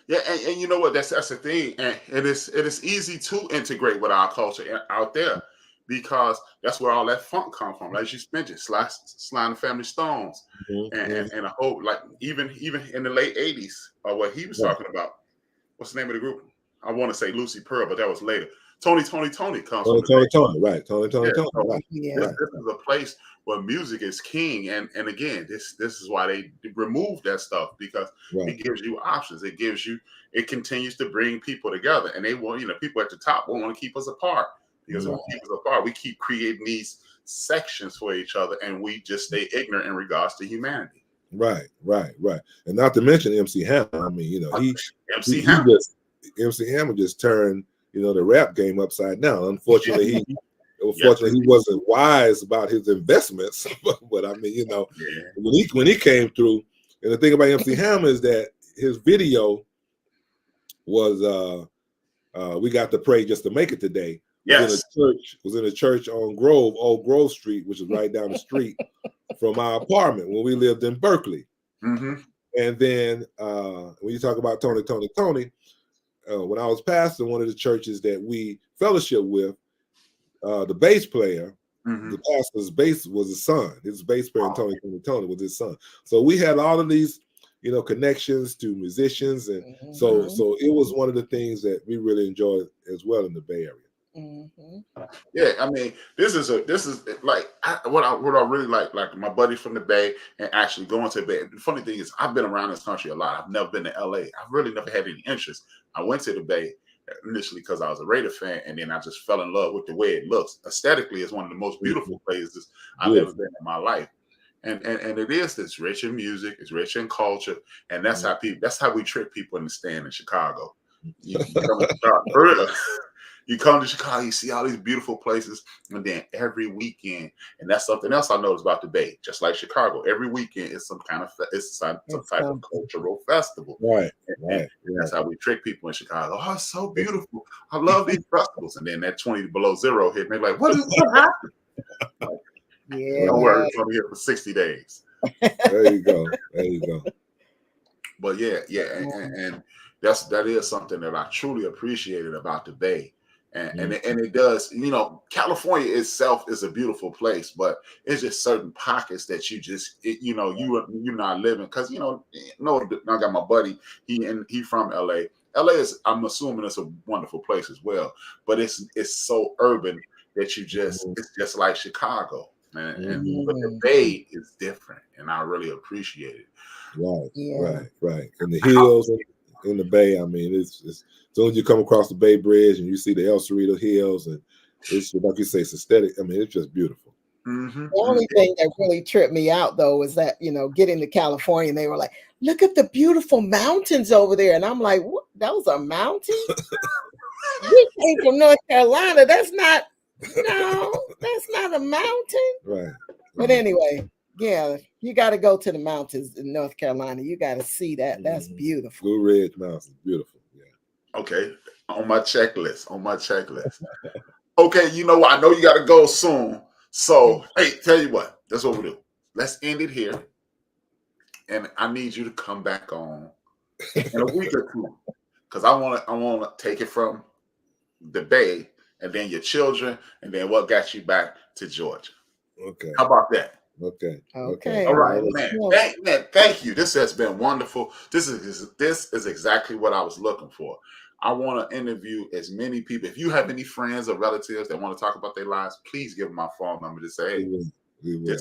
Yeah, and you know what? That's the thing, and it is easy to integrate with our culture out there because that's where all that funk comes from. Like you mentioned, Sly and the Family Stones, and a whole even in the late '80s, what he was talking about. What's the name of the group? I want to say Lucy Pearl, but that was later. Tony comes from the Tony, Bay. right? Tony, Yeah, so right? Yeah. this is a place where music is king, and again, this is why they remove that stuff, because Right. it gives you options. It continues to bring people together, and they want, people at the top won't want to keep us apart, because if we keep us apart, we keep creating these sections for each other, and we just stay ignorant in regards to humanity. Right. And not to mention MC Hammer. I mean, MC Hammer just turned, the rap game upside down. Unfortunately, he Yes. wasn't wise about his investments. But I mean, when he came through, and the thing about MC Hammer is that his video was "We Got to Pray Just to Make It Today." Yes. Was in a church on Old Grove Street, which is right down the street from our apartment when we lived in Berkeley. Mm-hmm. And then when you talk about Tony, when I was pastor, one of the churches that we fellowship with, the bass player, the pastor's bass was his son. His bass player, Tony was his son. So we had all of these, connections to musicians, and so it was one of the things that we really enjoyed as well in the Bay Area. Yeah, I mean, this is like what I really like my buddies from the Bay, and actually going to the Bay. The funny thing is, I've been around this country a lot. I've never been to LA. I've really never had any interest. I went to the Bay initially because I was a Raider fan, and then I just fell in love with the way it looks. Aesthetically, it's one of the most beautiful places I've ever been in my life. And it is, it's rich in music, it's rich in culture, and that's how we trick people into staying in Chicago. You come to Chicago, you see all these beautiful places, and then every weekend, and that's something else I noticed about the Bay. Just like Chicago, every weekend is some type of cultural festival. Right. That's how we trick people in Chicago. Oh, it's so beautiful. I love these festivals. And then that 20 below zero hit, and they're like, what happened? Don't worry, it's only here for 60 days. There you go. But and that is something that I truly appreciated about the Bay. And it does, California itself is a beautiful place, but it's just certain pockets that you're not living, because I got my buddy, he from LA. LA is, I'm assuming, it's a wonderful place as well, but it's so urban that it's just like Chicago, but the Bay is different, and I really appreciate it. Right. And the hills in the Bay, I mean, it's as soon as you come across the Bay Bridge and you see the El Cerrito Hills, and it's like you say, it's aesthetic. I mean, it's just beautiful. The only thing that really tripped me out, though, is that, getting to California, and they were like, look at the beautiful mountains over there. And I'm like, what? Those are mountains? We came from North Carolina. That's not a mountain. Right. But anyway, yeah, you got to go to the mountains in North Carolina. You got to see that. That's beautiful. Blue Ridge Mountains, beautiful. Yeah. Okay, on my checklist. Okay, I know you got to go soon. So, hey, tell you what, that's what we do. Let's end it here, and I need you to come back on in a week or two, because I want to take it from the Bay, and then your children, and then what got you back to Georgia. Okay. How about that? Okay. All right, man. Thank you. This has been wonderful. This is exactly what I was looking for. I want to interview as many people. If you have any friends or relatives that want to talk about their lives, please give them my phone number to say, hey, we will.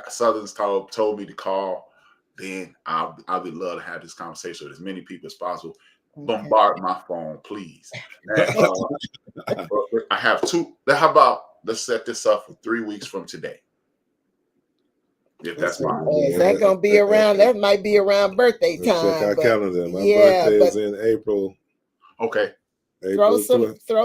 Southern's told me to call. Then I'll be love to have this conversation with as many people as possible. Bombard my phone, please. And, I have two. How about let's set this up for 3 weeks from today? If that's fine. Is that going to be around? That might be around birthday time. Check our calendar. My birthday is in April. Okay. Throw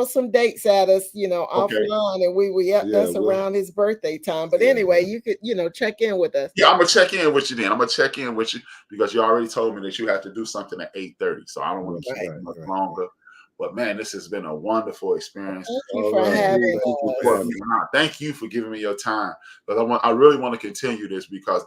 some dates at us, offline, and that's around his birthday time. But anyway, you could, check in with us. Yeah, I'm gonna check in with you then. I'm gonna check in with you because you already told me that you have to do something at 8:30, so I don't want to keep it much longer. But man, this has been a wonderful experience. Thank you for having us. Thank you for giving me your time. But I really want to continue this because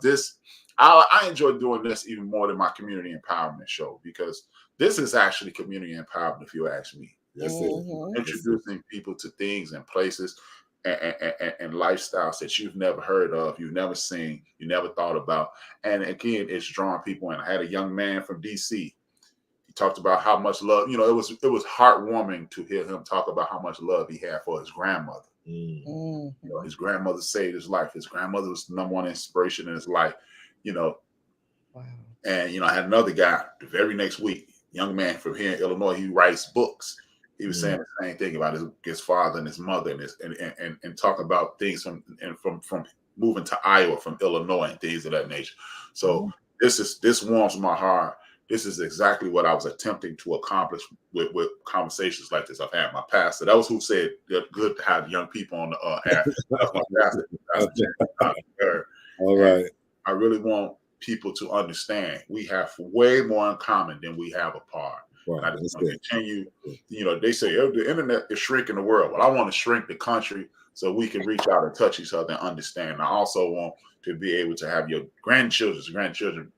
I enjoy doing this even more than my community empowerment show, because this is actually community empowerment, if you ask me. This is introducing people to things and places and lifestyles that you've never heard of, you've never seen, you never thought about. And again, it's drawing people in. I had a young man from DC. He talked about how much love, it was heartwarming to hear him talk about how much love he had for his grandmother. His grandmother saved his life. His grandmother was the number one inspiration in his life, Wow. And, I had another guy the very next week, young man from here in Illinois, he writes books. He was saying the same thing about his father and his mother and talk about things from moving to Iowa from Illinois and things of that nature. So this warms my heart. This is exactly what I was attempting to accomplish with conversations like this. I've had my pastor. That was who said good to have young people on the app. That's my pastor. All right. I really want people to understand we have way more in common than we have apart. Right. And I just want to continue. They say the internet is shrinking the world. Well, I want to shrink the country so we can reach out and touch each other and understand. And I also want to be able to have your grandchildren,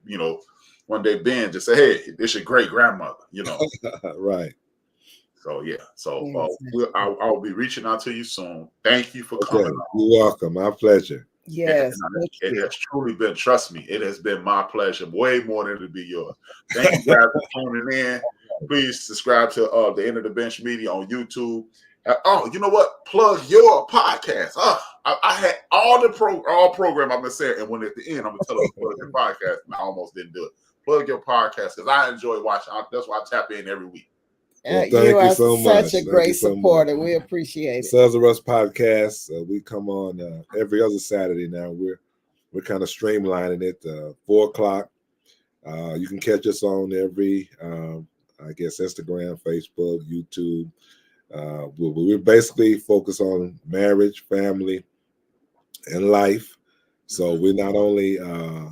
one day Ben just say, hey, this is your great grandmother, Right. So yeah. So I'll be reaching out to you soon. Thank you for coming on. You're welcome. My pleasure. Yes. It has truly been, trust me, it has been my pleasure, way more than it'll be yours. Thank you guys for tuning in. Please subscribe to the End of the Bench Media on YouTube. You know what? Plug your podcast. I had all program I've been saying, and when at the end I'm gonna tell them to plug your podcast, and I almost didn't do it. Plug your podcast because I enjoy watching. That's why I tap in every week. Well, thank you so much. Such a great supporter. We appreciate it. Sons of Us podcast. We come on every other Saturday now. We're kind of streamlining it. 4:00. You can catch us on every, Instagram, Facebook, YouTube. We're basically focused on marriage, family, and life. So we're not only a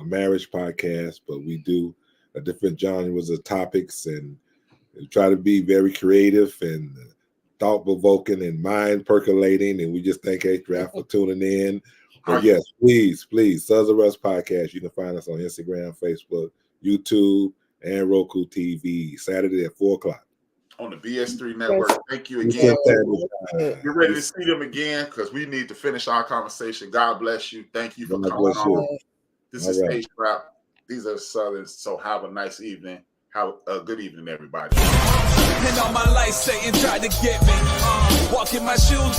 marriage podcast, but we do different genres of topics and try to be very creative and thought-provoking and mind-percolating. And we just thank HRap for tuning in. But yes, please, Sons of Us podcast. You can find us on Instagram, Facebook, YouTube, and Roku TV, Saturday at 4:00. On the BS3 network. Thank you again. You're ready to see them again because we need to finish our conversation. God bless you. Thank you for coming on. This is HRap. These are Southerners. So have a nice evening. Have a good evening, everybody. And all my life, Satan tried to get me. Walking my shoes.